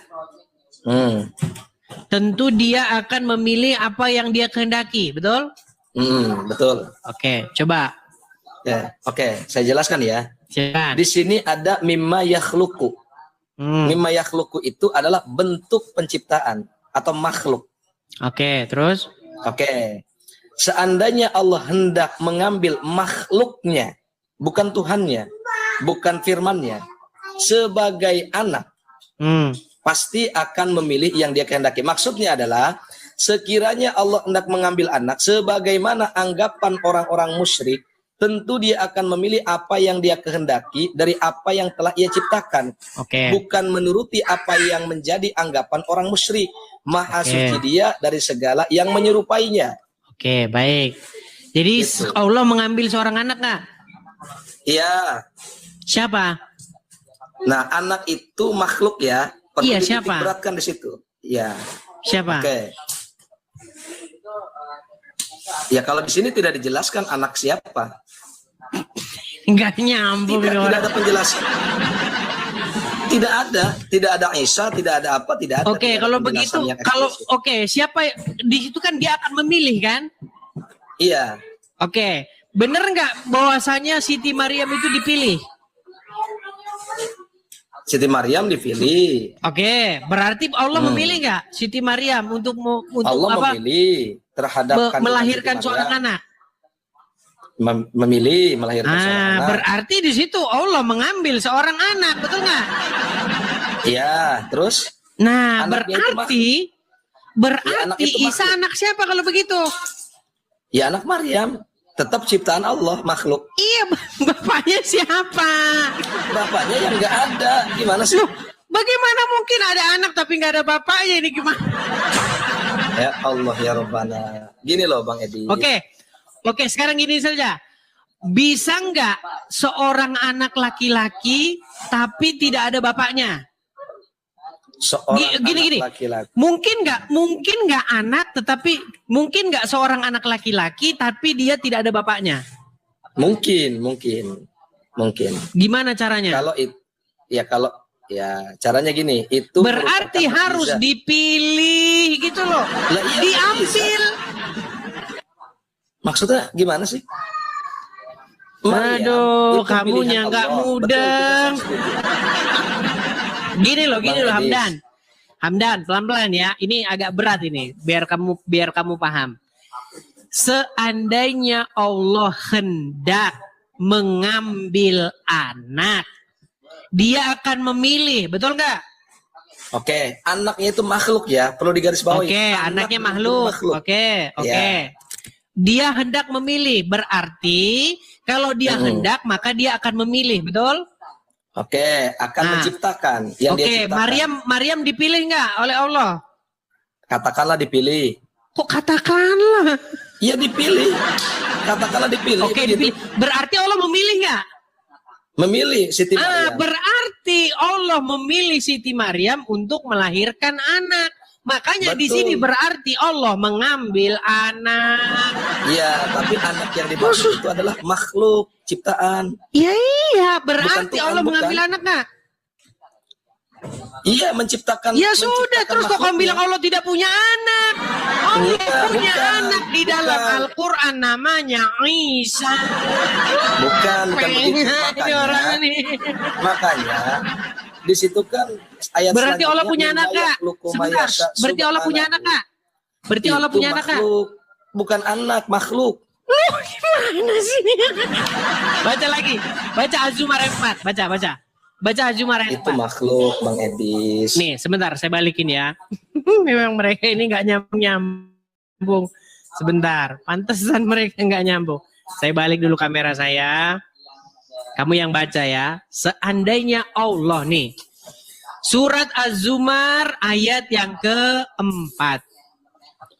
Tentu dia akan memilih apa yang dia kehendaki, betul? Betul. Oke, coba. Oke, saya jelaskan ya. Silakan. Di sini ada mimma yakhluqu. Mimma yakhluqu itu adalah bentuk penciptaan atau makhluk. Oke, terus? Oke. Seandainya Allah hendak mengambil makhluknya, bukan Tuhannya, bukan firmannya, sebagai anak, pasti akan memilih yang dia kehendaki. Maksudnya adalah, sekiranya Allah hendak mengambil anak, sebagaimana anggapan orang-orang musyrik, tentu dia akan memilih apa yang dia kehendaki dari apa yang telah ia ciptakan. Bukan menuruti apa yang menjadi anggapan orang musyrik. Maha suci dia dari segala yang menyerupainya. Oke, baik. Jadi Allah mengambil seorang anak nggak? Iya. Siapa? Nah, anak itu makhluk ya. Iya, siapa? Beratkan di situ. Iya. Siapa? Oke. Ya kalau di sini tidak dijelaskan anak siapa. Enggak nyambung. Tidak ada penjelasan. Tidak ada Isa, tidak ada apa, tidak ada. Oke, kalau begitu, siapa di situ kan dia akan memilih kan? Iya. Oke, bener nggak bahwasanya Siti Maryam itu dipilih? Siti Maryam dipilih. Oke, berarti Allah memilih nggak Siti Maryam untuk Allah apa? Memilih terhadap melahirkan seorang anak. Memilih melahirkan seorang anak. Berarti di situ Allah mengambil seorang anak, betul nggak? Iya, terus? Nah, berarti Isa anak siapa kalau begitu? Ya anak Maryam, tetap ciptaan Allah, makhluk. Iya, bapaknya siapa? Bapaknya yang nggak ada, gimana sih? Loh, bagaimana mungkin ada anak tapi nggak ada bapaknya, ini gimana? Ya Allah ya Rabbana. Gini loh Bang Edi. Oke, sekarang gini saja. Bisa nggak seorang anak laki-laki tapi tidak ada bapaknya? Gini. Laki-laki. Mungkin nggak anak, tetapi mungkin nggak seorang anak laki-laki tapi dia tidak ada bapaknya? Mungkin. Gimana caranya? Ya caranya gini, itu berarti harus dipilih gitu loh. Diambil. Maksudnya gimana sih? Aduh, kamunya nggak mudeng. Gini loh Hamdan, pelan-pelan ya. Ini agak berat ini, biar kamu paham. Seandainya Allah hendak mengambil anak, dia akan memilih, betul nggak? Oke, anaknya itu makhluk ya, perlu digarisbawahi. Oke, anaknya makhluk. Oke. Ya. Dia hendak memilih, berarti kalau dia hendak maka dia akan memilih, betul? Oke, akan menciptakan yang dia Oke, ciptakan. Maryam dipilih nggak oleh Allah? Katakanlah dipilih. Kok katakanlah? Iya dipilih. Katakanlah dipilih. Oke, dipilih. Berarti Allah memilih nggak? Memilih Siti Maryam. Berarti Allah memilih Siti Maryam untuk melahirkan anak. Makanya di sini berarti Allah mengambil anak. Iya, tapi anak yang dimaksud itu adalah makhluk ciptaan. Iya, berarti Bukan Allah Tuhan, mengambil bukan. anak nggak? Iya, menciptakan. Ya sudah, menciptakan terus kok kamu makhluknya. bilang Allah tidak punya anak? Allah punya bukan, anak di dalam Al-Quran namanya Isa. Bukan begitu. Ini orang ini. Makanya di situ kan ayat Berarti Allah selanjutnya, punya anak nggak? Sebentar, berarti Allah punya anak nggak? Berarti Allah punya anak nggak? makhluk, bukan anak, makhluk. Gimana sih? Baca lagi, baca Az-Zumar 4, baca. Baca Az-Zumar 4. Itu makhluk, Bang Edis. Nih, sebentar saya balikin ya. Memang mereka ini nggak nyambung. Sebentar, pantesan mereka nggak nyambung. Saya balik dulu kamera saya. Kamu yang baca ya. Seandainya Allah nih. Surat Az-Zumar ayat yang keempat.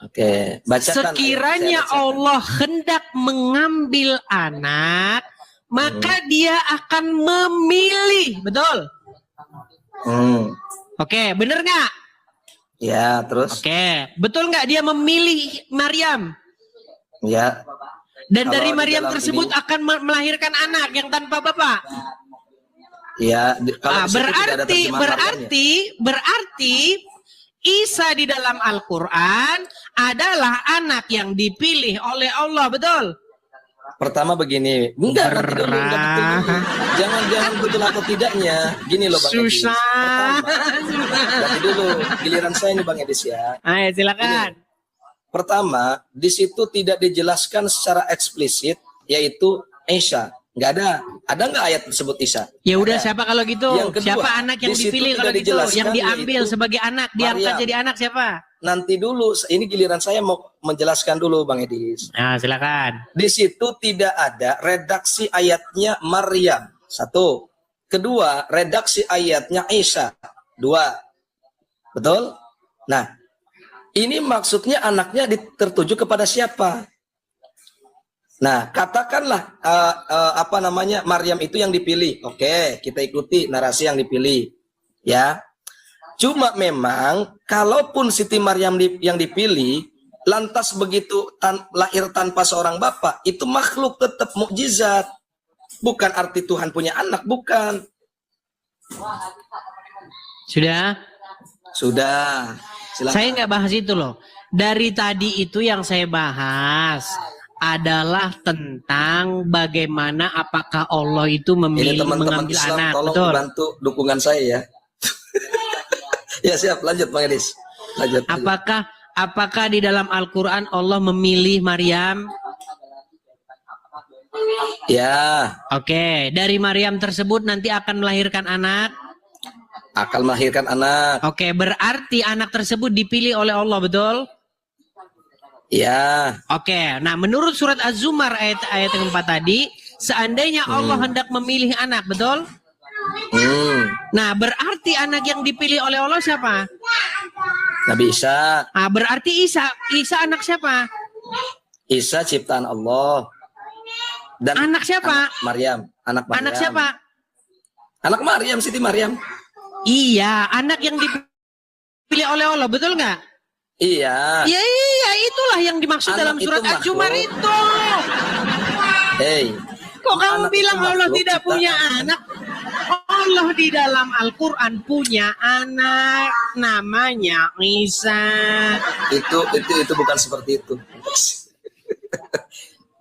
Oke, bacakan. Sekiranya Allah hendak mengambil anak, maka dia akan memilih, betul? Oke, bener nggak? Ya, terus? Oke, betul nggak dia memilih Maryam? Ya. Dan Kalau dari di Maryam dalam tersebut akan melahirkan anak yang tanpa bapak. Ya, kalau di situ tidak ada berarti Isa di dalam Al-Quran adalah anak yang dipilih oleh Allah, betul? Pertama begini, enggak betul. Jangan betul atau tidaknya. Gini loh Bang Edis. Susah. Nanti dulu, giliran saya nih Bang Edis ya. Ayo silakan. Gini. Pertama, di situ tidak dijelaskan secara eksplisit, yaitu Isa. Nggak ada. Ada nggak ayat tersebut Isa? Ya udah, siapa kalau gitu? Yang kedua, siapa anak yang di situ dipilih tidak kalau gitu? dijelaskan, Yang diambil yaitu sebagai anak, diangkat Maryam. jadi anak siapa? Nanti dulu, ini giliran saya mau menjelaskan dulu Bang Edis. Nah, silakan. Di situ tidak ada redaksi ayatnya Maryam. Satu. Kedua, redaksi ayatnya Isa. Dua. Betul? Nah, ini maksudnya anaknya tertuju kepada siapa? Nah, katakanlah Maryam itu yang dipilih. Oke, kita ikuti narasi yang dipilih. Ya. Cuma memang kalaupun Siti Maryam yang dipilih lantas begitu lahir tanpa seorang bapak, itu makhluk tetap mukjizat. Bukan arti Tuhan punya anak, bukan. Sudah? Sudah. Silakan. Saya nggak bahas itu loh. Dari tadi itu yang saya bahas adalah tentang bagaimana apakah Allah itu memilih teman-teman mengambil Islam, anak. tolong Betul. bantu dukungan saya ya. Ya siap, lanjut Bang Edis. Lanjut. Apakah di dalam Al-Quran Allah memilih Maryam? Ya. Oke, dari Maryam tersebut nanti akan melahirkan anak. Akan melahirkan anak. Oke, berarti anak tersebut dipilih oleh Allah, betul? Ya. Oke, nah menurut surat Az-Zumar ayat yang 4 tadi, seandainya Allah hendak memilih anak, betul? Nah, berarti anak yang dipilih oleh Allah siapa? Nabi Isa. Ah, berarti Isa anak siapa? Isa ciptaan Allah. Dan anak siapa? Anak Maryam. Anak siapa? Anak Maryam, Siti Maryam. Iya, anak yang dipilih oleh Allah, betul nggak? Iya. Ya iya, itulah yang dimaksud Anak dalam surat itu Az-Zumar makhluk. itu. Hey. Kok kamu Anak bilang itu Allah makhluk tidak punya anak? Allah di dalam Al-Quran punya anak, namanya Isa. Itu bukan seperti itu.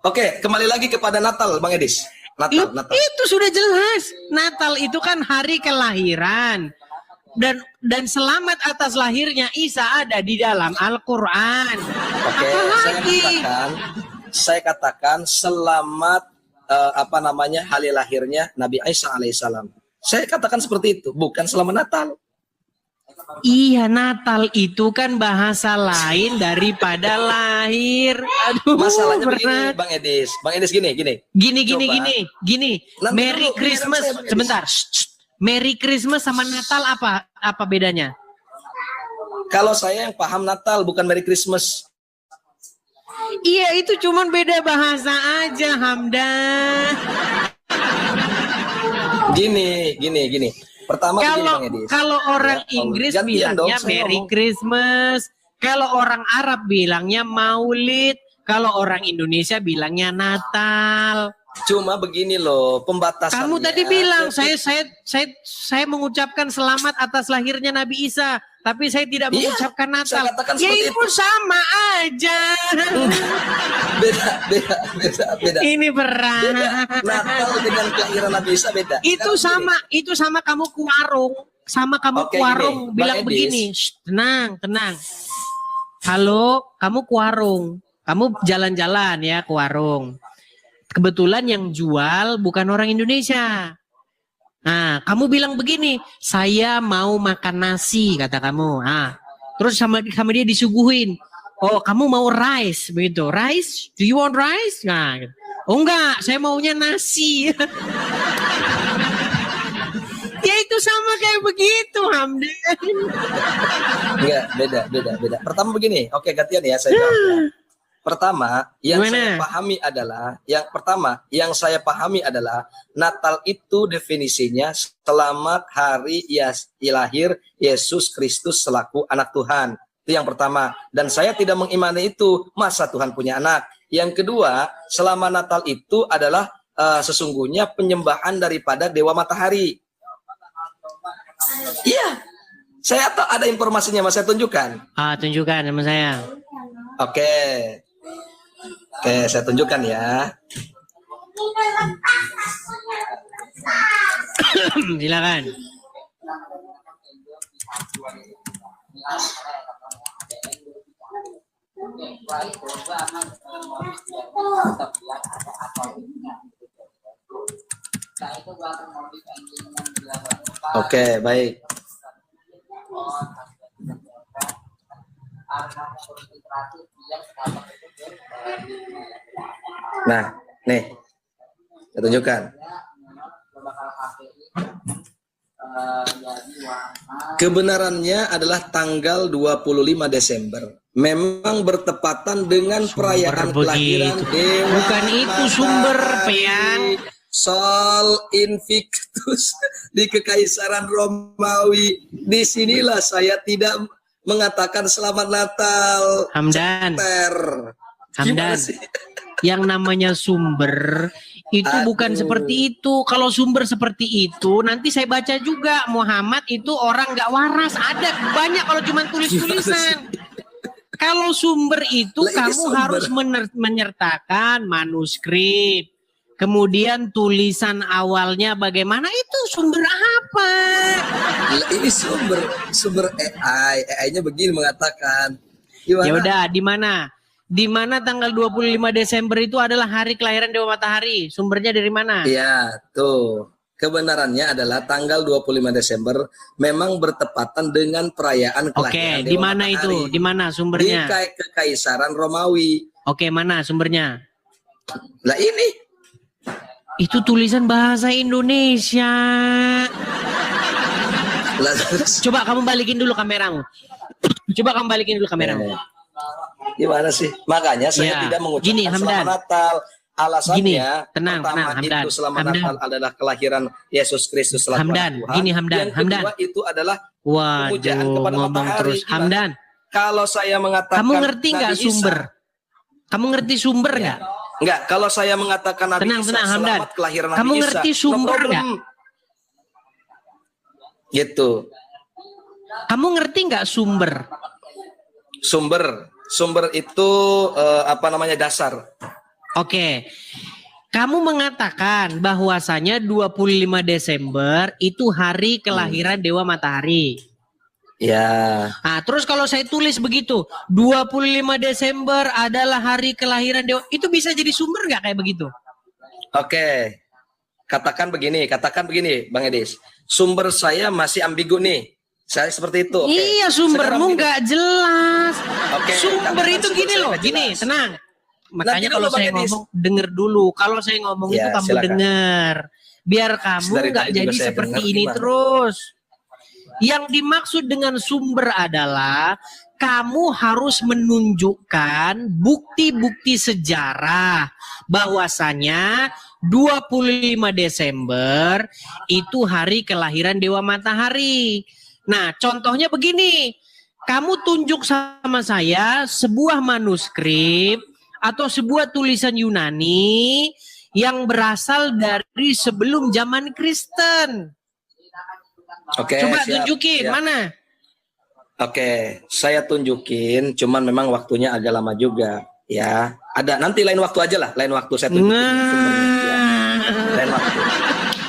Oke, kembali lagi kepada Natal, Bang Edis. Natal. Itu sudah jelas. Natal itu kan hari kelahiran. Dan selamat atas lahirnya Isa ada di dalam Al-Quran. Oke, saya katakan selamat hari lahirnya Nabi Isa alaihissalam. Saya katakan seperti itu, bukan selamat Natal. Iya, Natal itu kan bahasa lain daripada lahir. Aduh, Masalahnya begini, berat. Bang Edis. Bang Edis gini. Gini. Nanti Merry dulu, Christmas. biar saya, Sebentar. Merry Christmas sama Natal apa bedanya? Kalau saya yang paham Natal bukan Merry Christmas. Iya, itu cuman beda bahasa aja, Hamdan. Gini. Pertama begini, Bang Edis. Kalau orang Ya, Inggris gantian dong, bilangnya saya Merry ngomong. Christmas. Kalau orang Arab bilangnya Maulid. Kalau orang Indonesia bilangnya Natal. Cuma begini loh, pembatasannya. Kamu tadi bilang saya mengucapkan selamat atas lahirnya Nabi Isa, tapi saya tidak Iya, mengucapkan Natal. saya katakan Ya seperti itu sama aja. Beda. Ini berat. Natal dengan kelahiran Nabi Isa beda. Itu sama kamu ke warung, Oke, warung gini, bilang Bang Edis. begini, "Shh, tenang. Halo, kamu ke warung, kamu jalan-jalan ya ke warung. Kebetulan yang jual bukan orang Indonesia. Nah, kamu bilang begini, saya mau makan nasi, kata kamu. Nah, terus sama dia disuguhin. Oh, kamu mau rice, begitu. Rice? Do you want rice? Nah, gitu. Oh enggak, saya maunya nasi. Ya itu sama kayak begitu, Hamdan. Enggak, beda. Pertama begini, oke gantian ya saya jawab ya. Pertama, yang saya pahami adalah Natal itu definisinya selamat hari lahir Yesus Kristus selaku anak Tuhan. Itu yang pertama. Dan saya tidak mengimani itu, masa Tuhan punya anak. Yang kedua, selama Natal itu adalah sesungguhnya penyembahan daripada Dewa Matahari. Iya. Saya tahu ada informasinya, Mas, saya tunjukkan. Tunjukkan sama saya. Oke, saya tunjukkan ya. Silakan. Oke, baik. Nah, nih, saya tunjukkan. Kebenarannya adalah tanggal 25 Desember. Memang bertepatan dengan perayaan kelahiran Dewa Bukan itu sumber, Pean. Sol Invictus di Kekaisaran Romawi. Disinilah saya tidak mengatakan selamat Natal. Hamdan. Gimana sih? Yang namanya sumber itu bukan seperti itu. Kalau sumber seperti itu, nanti saya baca juga Muhammad itu orang nggak waras. Ada banyak kalau cuma tulis-tulisan. Kalau sumber itu kamu harus menyertakan manuskrip. Kemudian tulisan awalnya bagaimana, itu sumber apa? Ini sumber AI. AI-nya begini mengatakan. Ya udah, di mana? Di mana tanggal 25 Desember itu adalah hari kelahiran Dewa Matahari? Sumbernya dari mana? Iya, tuh. Kebenarannya adalah tanggal 25 Desember memang bertepatan dengan perayaan kelahiran Dewa di mana Matahari. itu? Di mana sumbernya? Di Kekaisaran Romawi. Oke, mana sumbernya? Lah ini. Itu tulisan bahasa Indonesia. Coba kamu balikin dulu kameramu. Gimana sih? Makanya saya tidak mengucapkan selamat Natal. Alasannya tenang, Hamdan. Itu selamat Natal adalah kelahiran Yesus Kristus selaku Tuhan. Hamdan. Yang kedua itu adalah pemujaan kepada matahari. Terus, Hamdan. Kalau saya mengatakan kamu ngerti nggak sumber? Kamu ngerti sumber nggak? Enggak, kalau saya mengatakan Nabi Isa selamat kelahiran Nabi Isa. Kamu ngerti sumber nggak? Gitu. Kamu ngerti nggak sumber? Sumber itu apa namanya, dasar. Oke. Kamu mengatakan bahwasanya 25 Desember itu hari kelahiran Dewa Matahari. Ya. Nah, terus kalau saya tulis begitu, 25 Desember adalah hari kelahiran Dewa, itu bisa jadi sumber nggak kayak begitu? Oke. Katakan begini, Bang Edis. Sumber saya masih ambigu nih. Saya seperti itu. Oke. Iya, sumbermu nggak jelas. Oke, Sumber karena itu sumber gini saya loh, nggak gini, jelas. tenang. Makanya Nanti kalau dulu, Bang saya Edis. ngomong, denger dulu. Kalau saya ngomong Ya, itu kamu silakan. denger. Biar kamu Dari nggak tadi juga jadi saya seperti dengar, ini gimana? terus. Yang dimaksud dengan sumber adalah kamu harus menunjukkan bukti-bukti sejarah bahwasanya 25 Desember itu hari kelahiran Dewa Matahari. Nah, contohnya begini. Kamu tunjuk sama saya sebuah manuskrip atau sebuah tulisan Yunani yang berasal dari sebelum zaman Kristen. Oke, Coba siap, tunjukin, siap. mana? Oke, saya tunjukin, cuman memang waktunya agak lama juga, ya. Ada, nanti lain waktu aja lah, lain waktu saya tunjukin sumbernya. Ya. Lain waktu.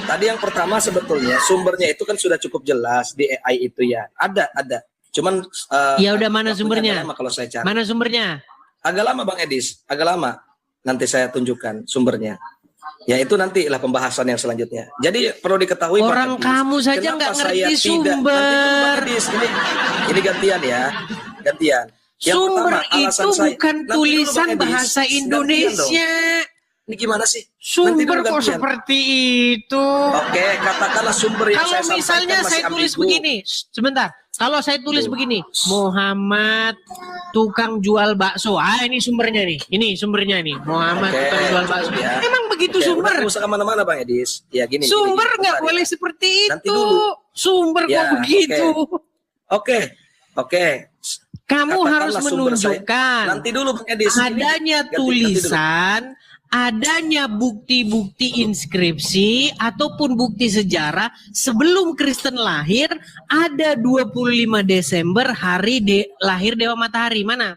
Tadi yang pertama sebetulnya sumbernya itu kan sudah cukup jelas di AI itu ya. Ada. Cuman Ya udah, mana waktunya sumbernya? agak lama kalau saya cari. Mana sumbernya? Agak lama Bang Edis, agak lama. Nanti saya tunjukkan sumbernya. Ya itu nantilah pembahasan yang selanjutnya. Jadi perlu diketahui Pak Orang Edis, kamu saja kenapa nggak saya ngerti tidak- sumber. Nanti dulu, Bang Edis, ini gantian ya, gantian. Yang Sumber pertama, alasan itu saya- bukan nanti dulu, tulisan Bang Edis, bahasa gantian dong. Indonesia. Ini gimana sih? Nanti Sumber dulu kok gantian. seperti itu. Oke, katakanlah sumber yang Kalau saya sampaikan misalnya masih saya tulis ambigu. begini, sebentar. Kalau saya tulis begini, Muhammad tukang jual bakso. Ah, ini sumbernya nih. Ini sumbernya nih. Muhammad Oke, tukang jual bakso. ya. Emang begitu Oke, sumber? udah, nggak usah kemana-mana Bang Edis. Ya gini. Sumber gini, nggak bentar, boleh ya. seperti Nanti itu. dulu. Sumber kok Ya, begitu. Oke. Kamu Katakanlah harus sumber saya. menunjukkan Nanti dulu Bang Edis. Ini adanya ganti dulu. tulisan, adanya bukti-bukti inskripsi ataupun bukti sejarah sebelum Kristen lahir ada 25 Desember hari lahir Dewa Matahari. Mana?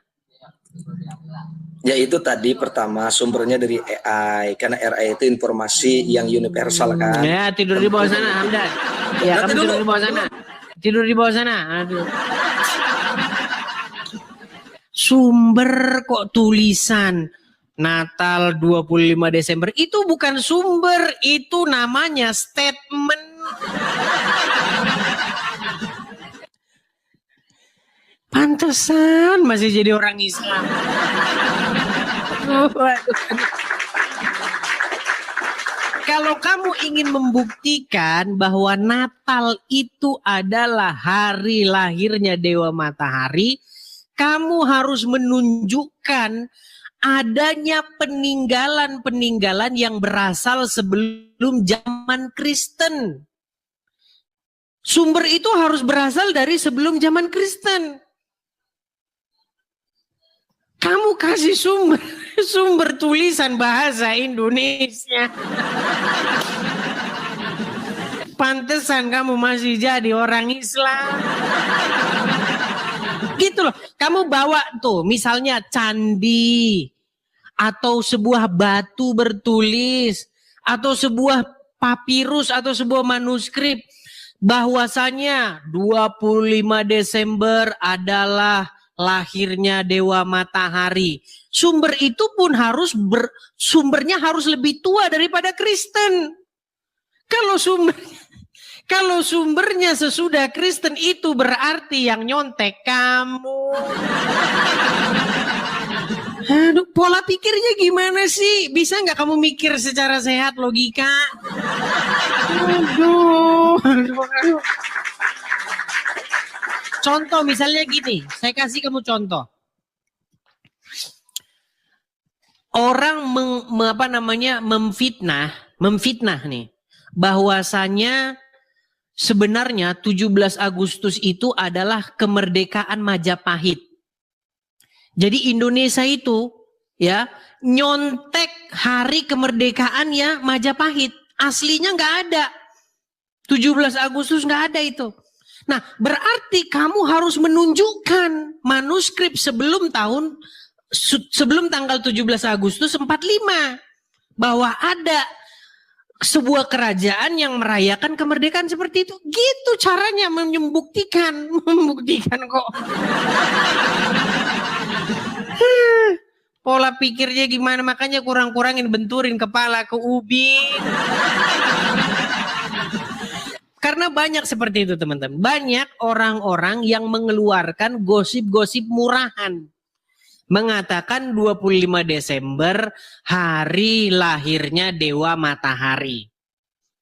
Ya itu tadi pertama sumbernya dari AI, karena AI itu informasi yang universal kan. Ya, tidur di bawah sana, Hamdan. Ya, Nanti kamu dulu. tidur di bawah sana. Tidur di bawah sana. Aduh. Sumber kok tulisan Natal 25 Desember itu bukan sumber, itu namanya statement. Pantesan masih jadi orang Islam. Kalau kamu ingin membuktikan bahwa Natal itu adalah hari lahirnya Dewa Matahari, kamu harus menunjukkan adanya peninggalan-peninggalan yang berasal sebelum zaman Kristen. Sumber itu harus berasal dari sebelum zaman Kristen. Kamu kasih sumber tulisan bahasa Indonesia. Pantesan kamu masih jadi orang Islam. Gitu loh. Kamu bawa tuh misalnya candi atau sebuah batu bertulis atau sebuah papirus atau sebuah manuskrip bahwasanya 25 Desember adalah lahirnya Dewa Matahari. Sumber itu pun sumbernya harus lebih tua daripada Kristen. Kalau sumbernya sesudah Kristen itu berarti yang nyontek kamu. Aduh, pola pikirnya gimana sih? Bisa nggak kamu mikir secara sehat, logika? Aduh. Contoh misalnya gini, saya kasih kamu contoh. Orang memfitnah nih, bahwasanya sebenarnya 17 Agustus itu adalah kemerdekaan Majapahit. Jadi Indonesia itu ya nyontek hari kemerdekaannya Majapahit. Aslinya nggak ada. 17 Agustus nggak ada itu. Nah, berarti kamu harus menunjukkan manuskrip sebelum tanggal 17 Agustus 45 bahwa ada sebuah kerajaan yang merayakan kemerdekaan seperti itu. Gitu caranya membuktikan kok. Pola pikirnya gimana, makanya kurang-kurangin benturin kepala ke ubin. Karena banyak seperti itu teman-teman. Banyak orang-orang yang mengeluarkan gosip-gosip murahan. Mengatakan 25 Desember hari lahirnya Dewa Matahari.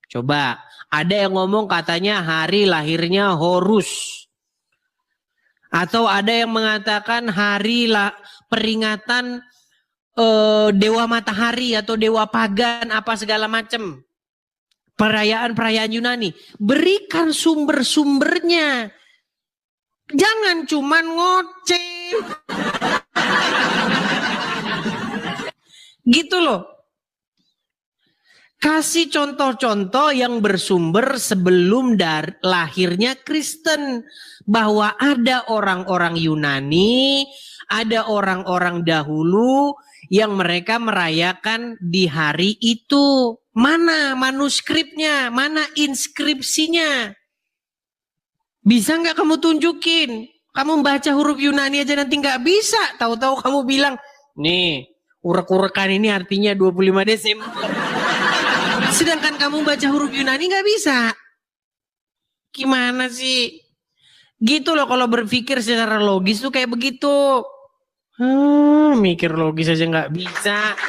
Coba, ada yang ngomong katanya hari lahirnya Horus. Atau ada yang mengatakan peringatan Dewa Matahari atau Dewa Pagan apa segala macam. Perayaan-perayaan Yunani. Berikan sumber-sumbernya. Jangan cuman ngoceh. Gitu loh. Kasih contoh-contoh yang bersumber sebelum lahirnya Kristen. Bahwa ada orang-orang Yunani, ada orang-orang dahulu yang mereka merayakan di hari itu. Mana manuskripnya, mana inskripsinya? Bisa nggak kamu tunjukin? Kamu baca huruf Yunani aja nanti nggak bisa. Tahu-tahu kamu bilang, nih urek-urekan ini artinya 25 Desember. Sedangkan kamu baca huruf Yunani nggak bisa. Gimana sih? Gitu loh kalau berpikir secara logis tuh kayak begitu. Mikir logis aja nggak bisa.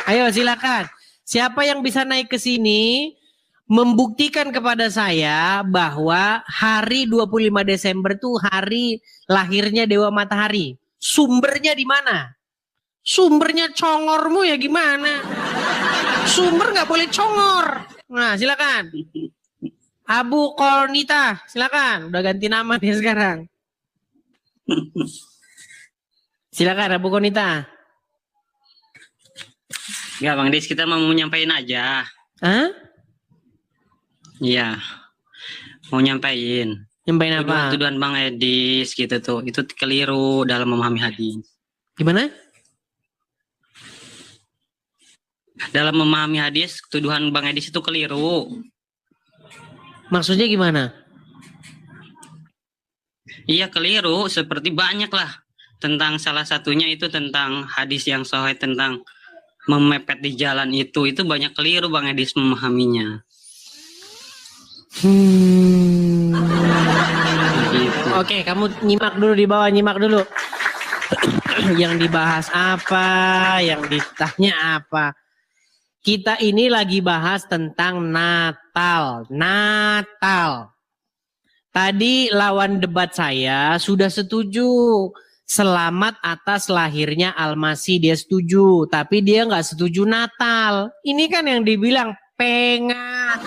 Ayo silakan. Siapa yang bisa naik ke sini membuktikan kepada saya bahwa hari 25 Desember itu hari lahirnya Dewa Matahari. Sumbernya di mana? Sumbernya congormu ya gimana? Sumber nggak boleh congor. Nah silakan. Abu Konita, silakan. Udah ganti nama dia sekarang. Silakan Abu Konita. Ya Bang Dis, kita mau nyampain aja. Hah? Iya. Mau nyampain. Nyampain apa? Tuduhan Bang Edis gitu tuh. Itu keliru dalam memahami hadis. Gimana? Dalam memahami hadis, tuduhan Bang Edis itu keliru. Maksudnya gimana? Iya keliru, seperti banyak lah. Tentang salah satunya itu tentang hadis yang sahih tentang memepet di jalan itu banyak keliru Bang Edis memahaminya. Gitu. Oke, kamu nyimak dulu di bawah, nyimak dulu. Yang dibahas apa, yang ditanya apa. Kita ini lagi bahas tentang Natal. Natal. Tadi lawan debat saya sudah setuju. Selamat atas lahirnya Al-Masih, dia setuju. Tapi dia nggak setuju Natal. Ini kan yang dibilang pengat.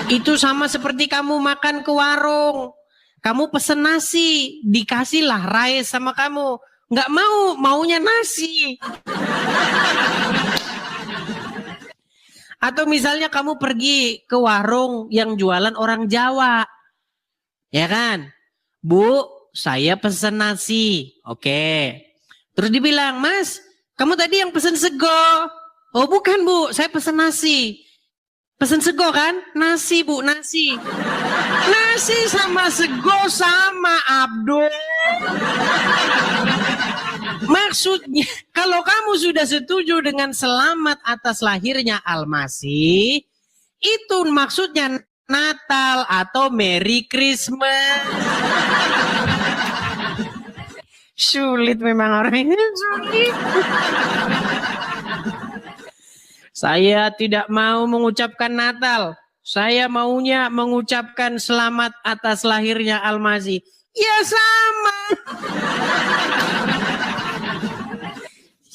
Itu sama seperti kamu makan ke warung. Kamu pesen nasi, dikasihlah rice sama kamu. Nggak mau, maunya nasi. Atau misalnya kamu pergi ke warung yang jualan orang Jawa. Ya kan? Bu, saya pesen nasi. Oke. Terus dibilang, Mas, kamu tadi yang pesen sego. Oh bukan Bu, saya pesen nasi. Pesen sego kan? Nasi Bu, nasi. Nasi sama sego sama Abdul. Maksudnya, kalau kamu sudah setuju dengan selamat atas lahirnya Al-Masih, itu maksudnya Natal atau Merry Christmas. Sulit memang orang ini, sulit. Saya tidak mau mengucapkan Natal. Saya maunya mengucapkan selamat atas lahirnya Al-Masih. Ya sama.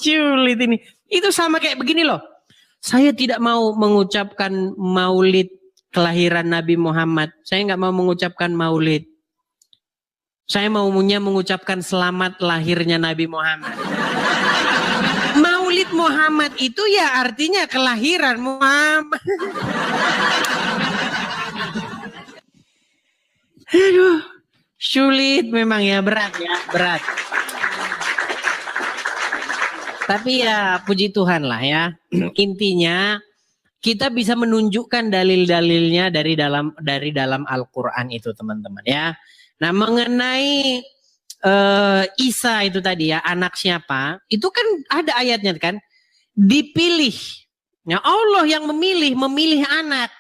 Sulit ini. Itu sama kayak begini loh. Saya tidak mau mengucapkan maulid kelahiran Nabi Muhammad. Saya nggak mau mengucapkan maulid. Saya maunya mengucapkan selamat lahirnya Nabi Muhammad. Maulid Muhammad itu ya artinya kelahiran Muhammad. Aduh, sulit memang ya, berat ya, berat. Tapi ya puji Tuhan lah ya. Intinya kita bisa menunjukkan dalil-dalilnya dari dalam Al-Qur'an itu teman-teman ya. Nah, mengenai Isa itu tadi ya, anak siapa? Itu kan ada ayatnya kan? Dipilih Ya Allah yang memilih anak.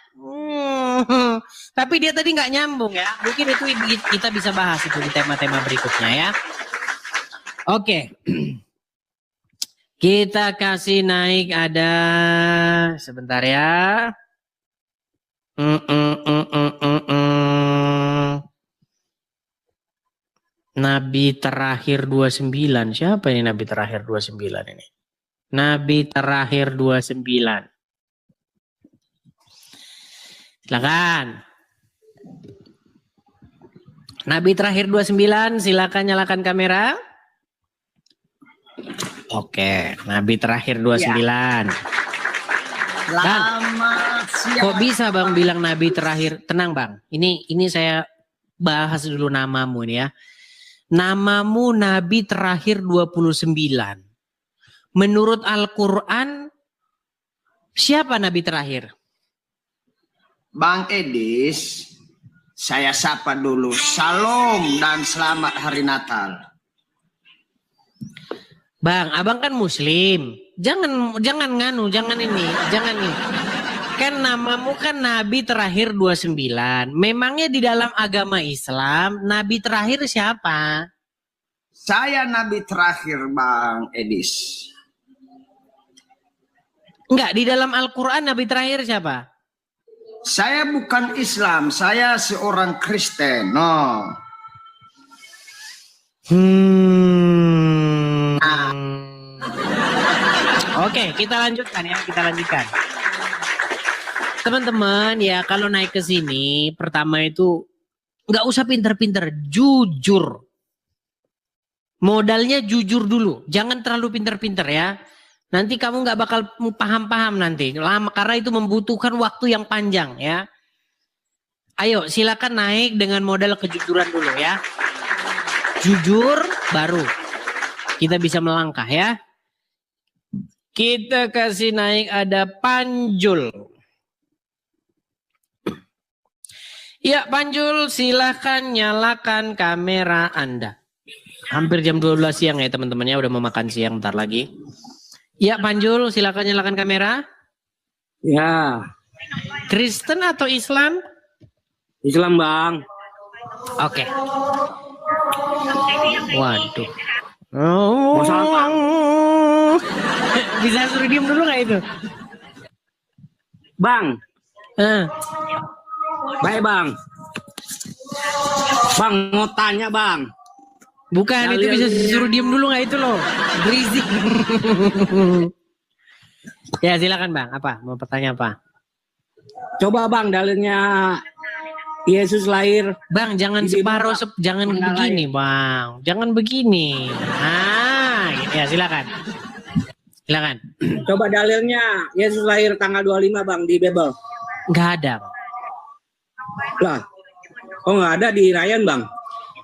Tapi dia tadi nggak nyambung ya. Mungkin itu kita bisa bahas itu di tema-tema berikutnya ya. Oke. Kita kasih naik ada sebentar ya. Nabi terakhir 29. Siapa ini Nabi terakhir 29 ini? Nabi terakhir 29. Silakan. Nabi terakhir 29, silakan nyalakan kamera. Oke, Nabi terakhir 29. Bang, kok bisa Bang bilang Nabi terakhir? Tenang Bang, ini saya bahas dulu namamu nih ya. Namamu Nabi terakhir 29. Menurut Al-Quran, siapa Nabi terakhir? Bang Edis, saya sapa dulu. Salam dan selamat hari Natal. Bang, abang kan Muslim. Jangan ini. Kan namamu kan Nabi terakhir 29. Memangnya di dalam agama Islam, Nabi terakhir siapa? Saya Nabi terakhir Bang Edis. Enggak, di dalam Al-Quran Nabi terakhir siapa? Saya bukan Islam, saya seorang Kristen. No. Oke, kita lanjutkan ya, Teman-teman ya, kalau naik ke sini, pertama itu nggak usah pinter-pinter, jujur. Modalnya jujur dulu, jangan terlalu pinter-pinter ya. Nanti kamu nggak bakal paham-paham nanti, lama karena itu membutuhkan waktu yang panjang ya. Ayo, silakan naik dengan modal kejujuran dulu ya. Jujur, baru kita bisa melangkah ya. Kita kasih naik ada Panjul. Ya Panjul, silahkan nyalakan kamera Anda. Hampir jam 12 siang ya teman-teman ya, udah mau makan siang bentar lagi. Ya Panjul, silahkan nyalakan kamera. Ya. Kristen atau Islam? Islam Bang. Oke. Waduh. Bisa suruh diem dulu gak itu? Bang. Baik Bang. Bang mau tanya Bang. Bukan, itu bisa suruh diem dulu gak itu loh. Berisik. Ya silakan Bang, apa? Mau bertanya apa? Coba Bang dalilnya Yesus lahir. Bang jangan separuh, jangan begini Bang. Jangan begini. Nah, ya silakan. Silakan. Coba dalilnya Yesus lahir tanggal 25 Bang di Bible. Nggak ada. Lah, oh nggak ada di Ryan Bang.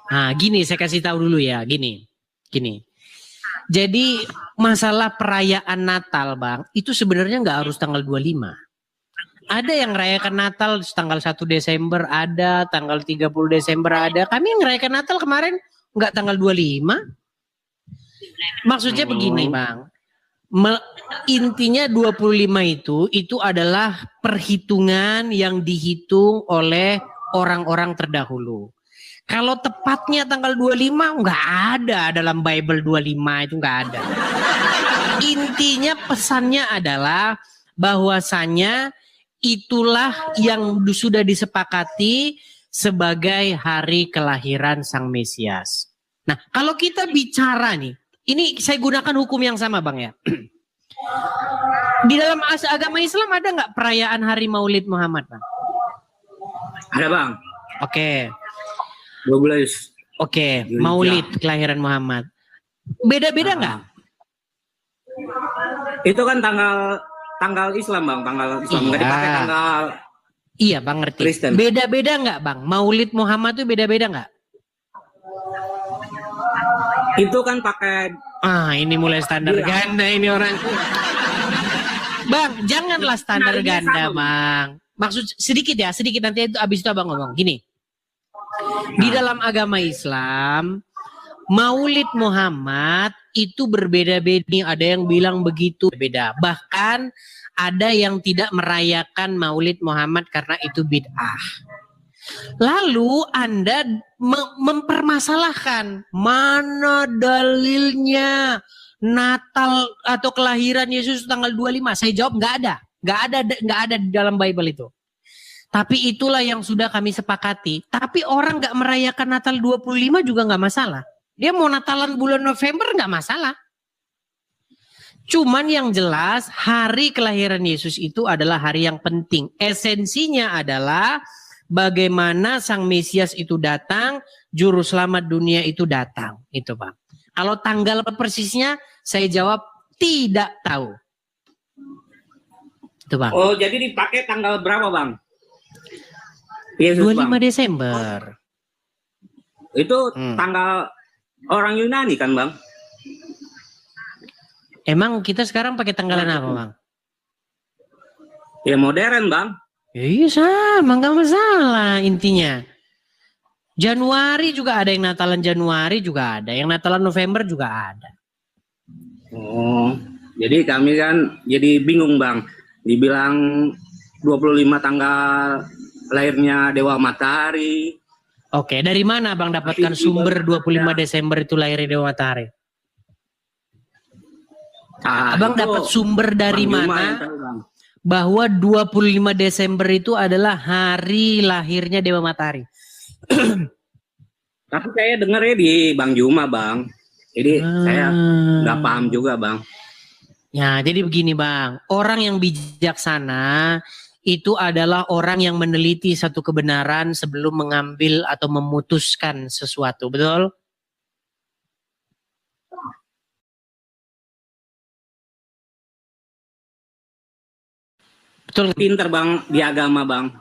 Nah gini, saya kasih tahu dulu ya, gini. Jadi masalah perayaan Natal Bang, itu sebenarnya nggak harus tanggal 25. Ada yang merayakan Natal tanggal 1 Desember, ada tanggal 30 Desember ada. Kami yang merayakan Natal kemarin nggak tanggal 25. Maksudnya begini Bang. Intinya 25 itu adalah perhitungan yang dihitung oleh orang-orang terdahulu. Kalau tepatnya tanggal 25 nggak ada dalam Bible 25 itu nggak ada. Intinya pesannya adalah bahwasanya itulah yang sudah disepakati sebagai hari kelahiran Sang Mesias. Nah, kalau kita bicara nih, ini saya gunakan hukum yang sama Bang ya. Di dalam agama Islam ada nggak perayaan hari Maulid Muhammad Bang? Ada Bang. Oke. 12. Oke, Maulid kelahiran Muhammad. Beda-beda nggak? Itu kan tanggal Islam Bang, tanggal Islam. Nggak dipakai tanggal. Iya Bang ngerti. Kristen. Beda-beda nggak Bang? Maulid Muhammad itu beda-beda nggak? Itu kan pakai. Ini mulai standar ganda ini orang. Bang, janganlah standar ganda Bang. Maksud sedikit nanti itu abis itu Abang ngomong. Gini. Di dalam agama Islam, Maulid Muhammad itu berbeda-beda. Ada yang bilang begitu beda. Bahkan ada yang tidak merayakan Maulid Muhammad karena itu bid'ah. Lalu Anda mempermasalahkan mana dalilnya Natal atau kelahiran Yesus tanggal 25. Saya jawab nggak ada di dalam Bible itu. Tapi itulah yang sudah kami sepakati. Tapi orang nggak merayakan Natal 25 juga nggak masalah. Dia mau Natalan bulan November nggak masalah. Cuman yang jelas hari kelahiran Yesus itu adalah hari yang penting. Esensinya adalah bagaimana Sang Mesias itu datang, Juru Selamat dunia itu datang. Itu Bang. Kalau tanggal persisnya saya jawab tidak tahu. Itu Bang. Oh jadi dipakai tanggal berapa Bang? Yesus, 25 Bang. Desember. Itu tanggal orang Yunani kan Bang? Emang kita sekarang pakai tanggalan apa Bang? Ya modern Bang. Ya iya sama, nggak masalah intinya. Januari juga ada yang Natalan Januari juga ada, yang Natalan November juga ada. Oh, jadi kami kan jadi bingung Bang. Dibilang 25 tanggal lahirnya Dewa Matahari. Oke, dari mana Bang dapatkan sumber 25 Desember itu lahirnya Dewa Matahari? Abang dapat sumber dari mana bahwa 25 Desember itu adalah hari lahirnya Dewa Matahari? Tapi saya dengarnya di Bang Juma Bang. Jadi saya nggak paham juga Bang. Ya jadi begini Bang. Orang yang bijaksana itu adalah orang yang meneliti satu kebenaran sebelum mengambil atau memutuskan sesuatu. Betul? Betul. Pinter Bang di agama Bang.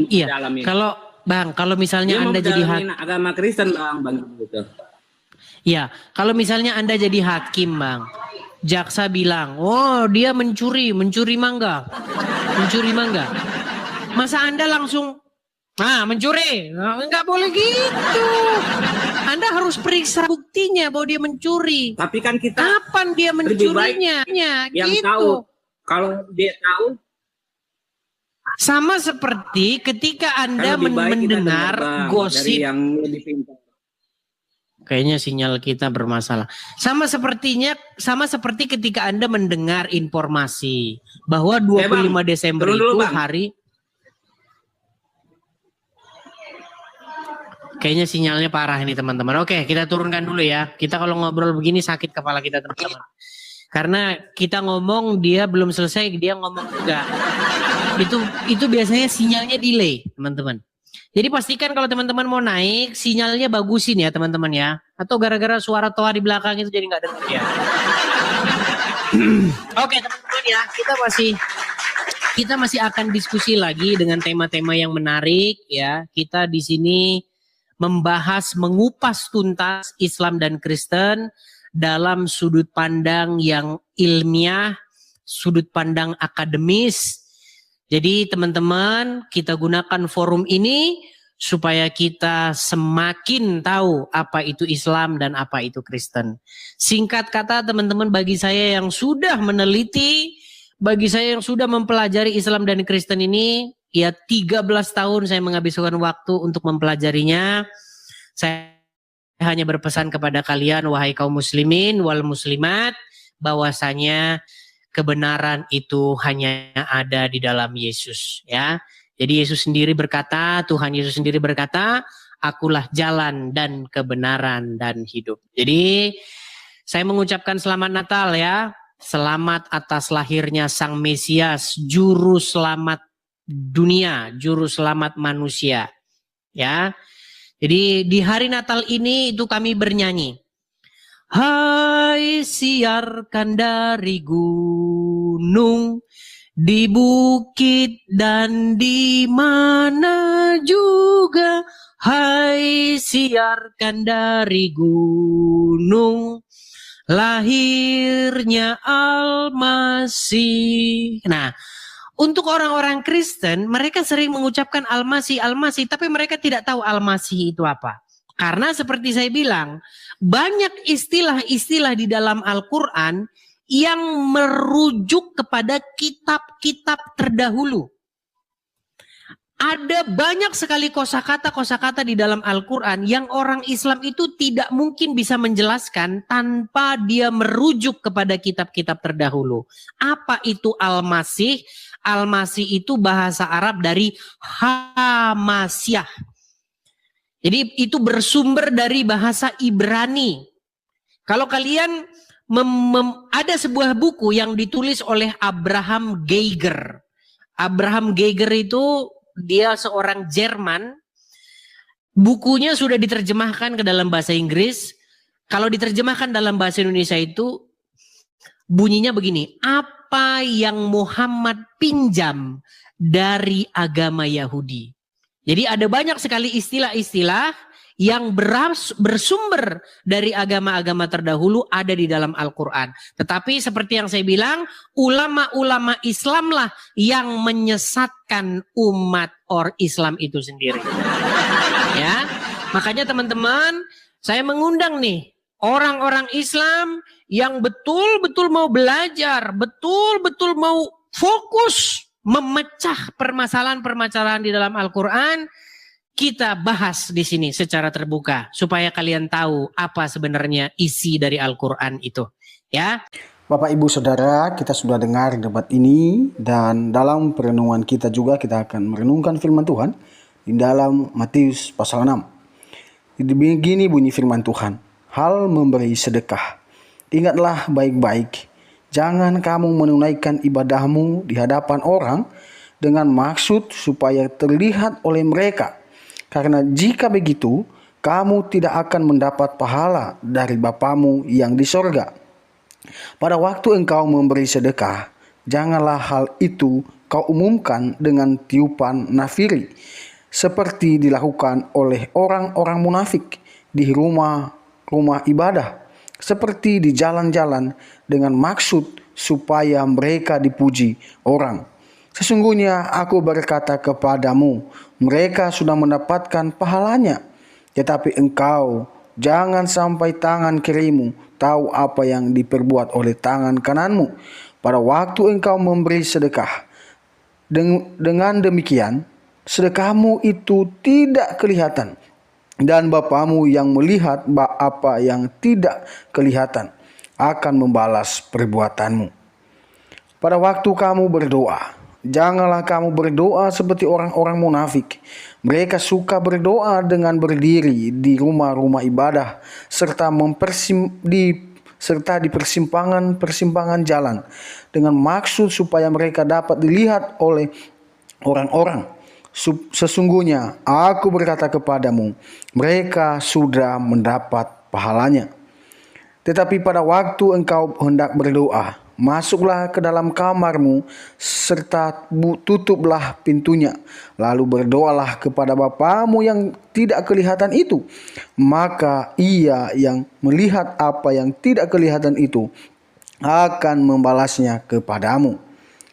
Iya. Kalau Bang, kalau misalnya dia Anda jadi hakim, agama Kristen Bang gitu. Ya, kalau misalnya Anda jadi hakim Bang, jaksa bilang, oh dia mencuri mangga, masa Anda langsung, mencuri, nggak boleh gitu. Anda harus periksa buktinya bahwa dia mencuri. Tapi kan kita kapan dia mencurinya? Yang gitu. tahu, kalau dia tahu. Sama seperti ketika Anda mendengar gosip. Yang lebih pintar. Kayaknya sinyal kita bermasalah. Sama seperti ketika Anda mendengar informasi bahwa 25 Desember itu hari. Kayaknya sinyalnya parah ini teman-teman. Oke, kita turunkan dulu ya. Kita kalau ngobrol begini sakit kepala kita teman-teman. Karena kita ngomong dia belum selesai, dia ngomong juga. Itu biasanya sinyalnya delay, teman-teman. Jadi pastikan kalau teman-teman mau naik, sinyalnya bagusin ya teman-teman ya. Atau gara-gara suara toa di belakang itu jadi nggak dengar ya. Oke teman-teman ya, kita masih akan diskusi lagi dengan tema-tema yang menarik ya. Kita di sini membahas, mengupas tuntas Islam dan Kristen dalam sudut pandang yang ilmiah, sudut pandang akademis. Jadi teman-teman, kita gunakan forum ini supaya kita semakin tahu apa itu Islam dan apa itu Kristen. Singkat kata teman-teman, bagi saya yang sudah meneliti, bagi saya yang sudah mempelajari Islam dan Kristen ini, ya 13 tahun saya menghabiskan waktu untuk mempelajarinya. Saya hanya berpesan kepada kalian, wahai kaum muslimin wal muslimat, bahwasanya kebenaran itu hanya ada di dalam Yesus ya. Jadi Yesus sendiri berkata, Tuhan Yesus sendiri berkata, akulah jalan dan kebenaran dan hidup. Jadi saya mengucapkan selamat Natal ya. Selamat atas lahirnya Sang Mesias, juru selamat dunia, juru selamat manusia. Ya. Jadi di hari Natal ini itu kami bernyanyi. Hai siarkan dari gunung, di bukit dan di mana juga. Hai siarkan dari gunung, lahirnya Al-Masih. Nah, untuk orang-orang Kristen, mereka sering mengucapkan Al-Masih, Al-Masih, tapi mereka tidak tahu Al-Masih itu apa. Karena seperti saya bilang, banyak istilah-istilah di dalam Al-Quran yang merujuk kepada kitab-kitab terdahulu. Ada banyak sekali kosakata di dalam Al-Quran yang orang Islam itu tidak mungkin bisa menjelaskan tanpa dia merujuk kepada kitab-kitab terdahulu. Apa itu Al-Masih? Al-Masih itu bahasa Arab dari Hamasyah. Jadi itu bersumber dari bahasa Ibrani. Kalau kalian ada sebuah buku yang ditulis oleh Abraham Geiger. Abraham Geiger itu dia seorang Jerman. Bukunya sudah diterjemahkan ke dalam bahasa Inggris. Kalau diterjemahkan dalam bahasa Indonesia itu bunyinya begini. Apa yang Muhammad pinjam dari agama Yahudi. Jadi ada banyak sekali istilah-istilah yang bersumber dari agama-agama terdahulu ada di dalam Al-Quran. Tetapi seperti yang saya bilang, ulama-ulama Islamlah yang menyesatkan umat Islam itu sendiri. Ya, makanya teman-teman, saya mengundang nih orang-orang Islam yang betul-betul mau belajar, betul-betul mau fokus memecah permasalahan-permasalahan di dalam Al-Quran. Kita bahas di sini secara terbuka supaya kalian tahu apa sebenarnya isi dari Al-Quran itu, ya. Bapak Ibu Saudara, kita sudah dengar debat ini dan dalam perenungan kita juga kita akan merenungkan firman Tuhan di dalam Matius pasal 6. Begini bunyi firman Tuhan, hal memberi sedekah. Ingatlah baik-baik, jangan kamu menunaikan ibadahmu di hadapan orang dengan maksud supaya terlihat oleh mereka. Karena jika begitu, kamu tidak akan mendapat pahala dari Bapamu yang di sorga. Pada waktu engkau memberi sedekah, janganlah hal itu kau umumkan dengan tiupan nafiri, seperti dilakukan oleh orang-orang munafik di rumah-rumah ibadah, seperti di jalan-jalan dengan maksud supaya mereka dipuji orang. Sesungguhnya aku berkata kepadamu, mereka sudah mendapatkan pahalanya. Tetapi engkau jangan sampai tangan kirimu tahu apa yang diperbuat oleh tangan kananmu pada waktu engkau memberi sedekah. Dengan demikian, sedekahmu itu tidak kelihatan, dan Bapamu yang melihat apa yang tidak kelihatan akan membalas perbuatanmu. Pada waktu kamu berdoa, janganlah kamu berdoa seperti orang-orang munafik. Mereka suka berdoa dengan berdiri di rumah-rumah ibadah serta di persimpangan-persimpangan jalan dengan maksud supaya mereka dapat dilihat oleh orang-orang. Sesungguhnya aku berkata kepadamu, mereka sudah mendapat pahalanya. Tetapi pada waktu engkau hendak berdoa, masuklah ke dalam kamarmu serta tutuplah pintunya. Lalu berdoalah kepada Bapamu yang tidak kelihatan itu. Maka ia yang melihat apa yang tidak kelihatan itu akan membalasnya kepadamu.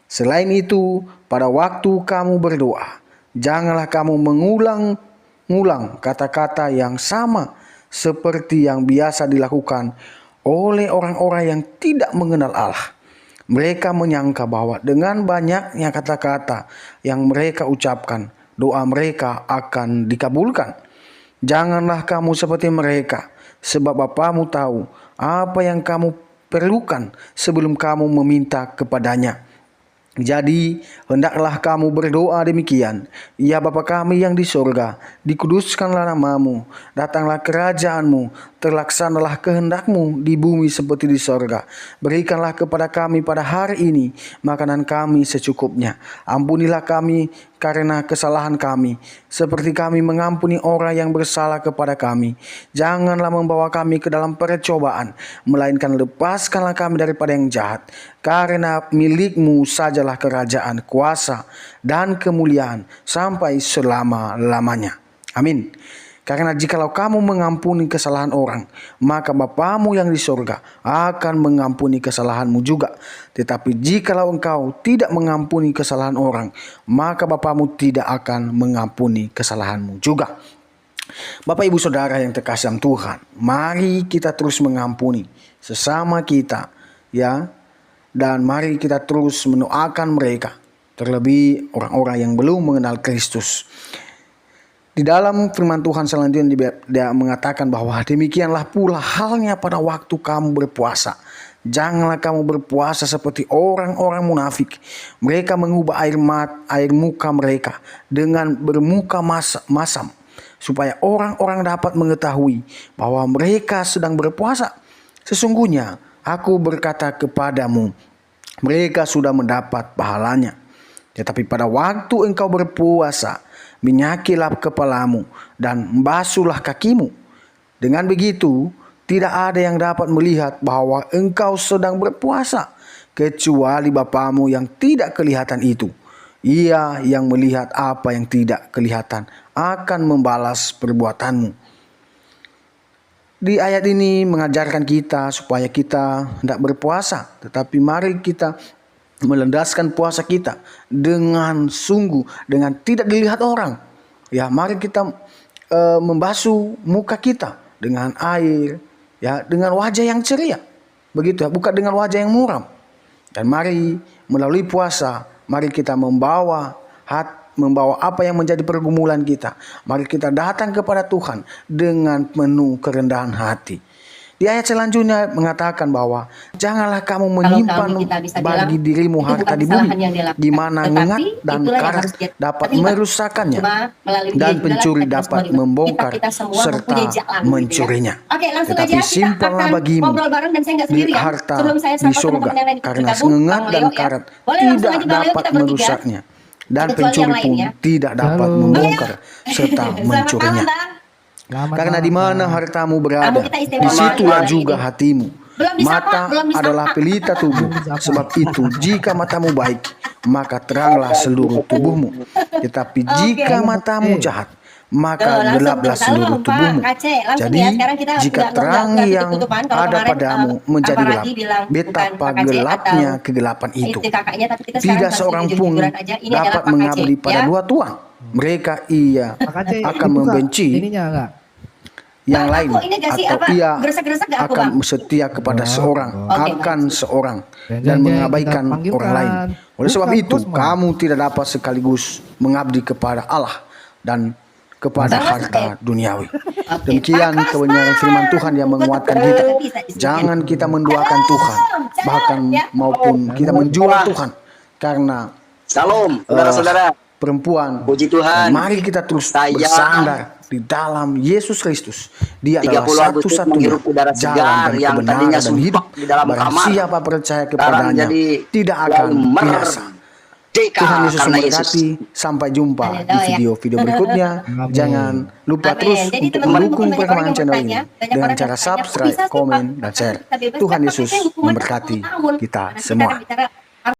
Selain itu, pada waktu kamu berdoa, janganlah kamu mengulang kata-kata yang sama seperti yang biasa dilakukan oleh orang-orang yang tidak mengenal Allah. Mereka menyangka bahwa dengan banyaknya kata-kata yang mereka ucapkan, doa mereka akan dikabulkan. Janganlah kamu seperti mereka, sebab Bapamu tahu apa yang kamu perlukan sebelum kamu meminta kepadanya. Jadi, hendaklah kamu berdoa demikian. Ya Bapa kami yang di surga, dikuduskanlah namamu, datanglah kerajaanmu, terlaksanalah kehendakmu di bumi seperti di surga. Berikanlah kepada kami pada hari ini makanan kami secukupnya. Ampunilah kami karena kesalahan kami, seperti kami mengampuni orang yang bersalah kepada kami. Janganlah membawa kami ke dalam percobaan, melainkan lepaskanlah kami daripada yang jahat. Karena milik-Mu sajalah kerajaan, kuasa, dan kemuliaan sampai selama-lamanya. Amin. Karena jikalau kamu mengampuni kesalahan orang, maka Bapamu yang di surga akan mengampuni kesalahanmu juga. Tetapi jikalau engkau tidak mengampuni kesalahan orang, maka Bapamu tidak akan mengampuni kesalahanmu juga. Bapak Ibu Saudara yang terkasih Tuhan, mari kita terus mengampuni sesama kita, ya. dan mari kita terus mendoakan mereka, terlebih orang-orang yang belum mengenal Kristus. Di dalam firman Tuhan selanjutnya dia mengatakan bahwa demikianlah pula halnya pada waktu kamu berpuasa. Janganlah kamu berpuasa seperti orang-orang munafik. Mereka mengubah air muka mereka dengan bermuka masam, supaya orang-orang dapat mengetahui bahwa mereka sedang berpuasa. Sesungguhnya aku berkata kepadamu, mereka sudah mendapat pahalanya. Tetapi pada waktu engkau berpuasa, minyakilah kepalamu dan basuhlah kakimu. Dengan begitu, tidak ada yang dapat melihat bahwa engkau sedang berpuasa, kecuali Bapamu yang tidak kelihatan itu. Ia yang melihat apa yang tidak kelihatan akan membalas perbuatanmu. Di ayat ini mengajarkan kita supaya kita tidak berpuasa, tetapi mari kita melandaskan puasa kita dengan sungguh, dengan tidak dilihat orang. Ya, mari kita membasuh muka kita dengan air, ya, dengan wajah yang ceria, begitu ya, bukan dengan wajah yang muram. Dan mari melalui puasa, mari kita membawa apa yang menjadi pergumulan kita. Mari kita datang kepada Tuhan dengan penuh kerendahan hati. Di ayat selanjutnya mengatakan bahwa janganlah kamu menyimpan bagi dirimu harta di bumi, di mana ngengat dan karat dapat merusakkannya, dan pencuri dapat membongkar serta mencurinya. Tetapi simpanlah bagimu di harta di surga, karena ngengat dan karat tidak dapat merusaknya, dan pencuri pun tidak dapat membongkar serta mencurinya. Karena di mana hartamu berada, disitulah juga hatimu. Mata adalah pelita tubuh. Sebab itu, jika matamu baik, maka teranglah seluruh tubuhmu. Tetapi jika matamu jahat, maka gelaplah seluruh tubuhmu. Jadi, jika terang yang ada padamu menjadi gelap, betapa gelapnya kegelapan itu. Tidak seorang pun dapat mengabdi pada dua tuan. Mereka akan membenci yang lain, atau ia akan setia kepada seorang, dan mengabaikan orang lain. Oleh sebab itu, kamu tidak dapat sekaligus mengabdi kepada Allah dan kepada harta duniawi. Demikian kebenaran firman Tuhan yang menguatkan kita. Jangan kita menduakan Tuhan, bahkan maupun kita menjual Tuhan karena saudara-saudara perempuan. Puji Tuhan. Mari kita terus bersandar di dalam Yesus Kristus. Dia adalah satu-satunya jalan dan kebenaran dan hidup. Barang siapa percaya kepadanya tidak akan binasa. Tuhan Yesus memberkati. Sampai jumpa di video-video berikutnya. Jangan lupa terus untuk mendukung perkembangan channel ini dengan cara subscribe, komen, dan share. Tuhan Yesus memberkati kita semua.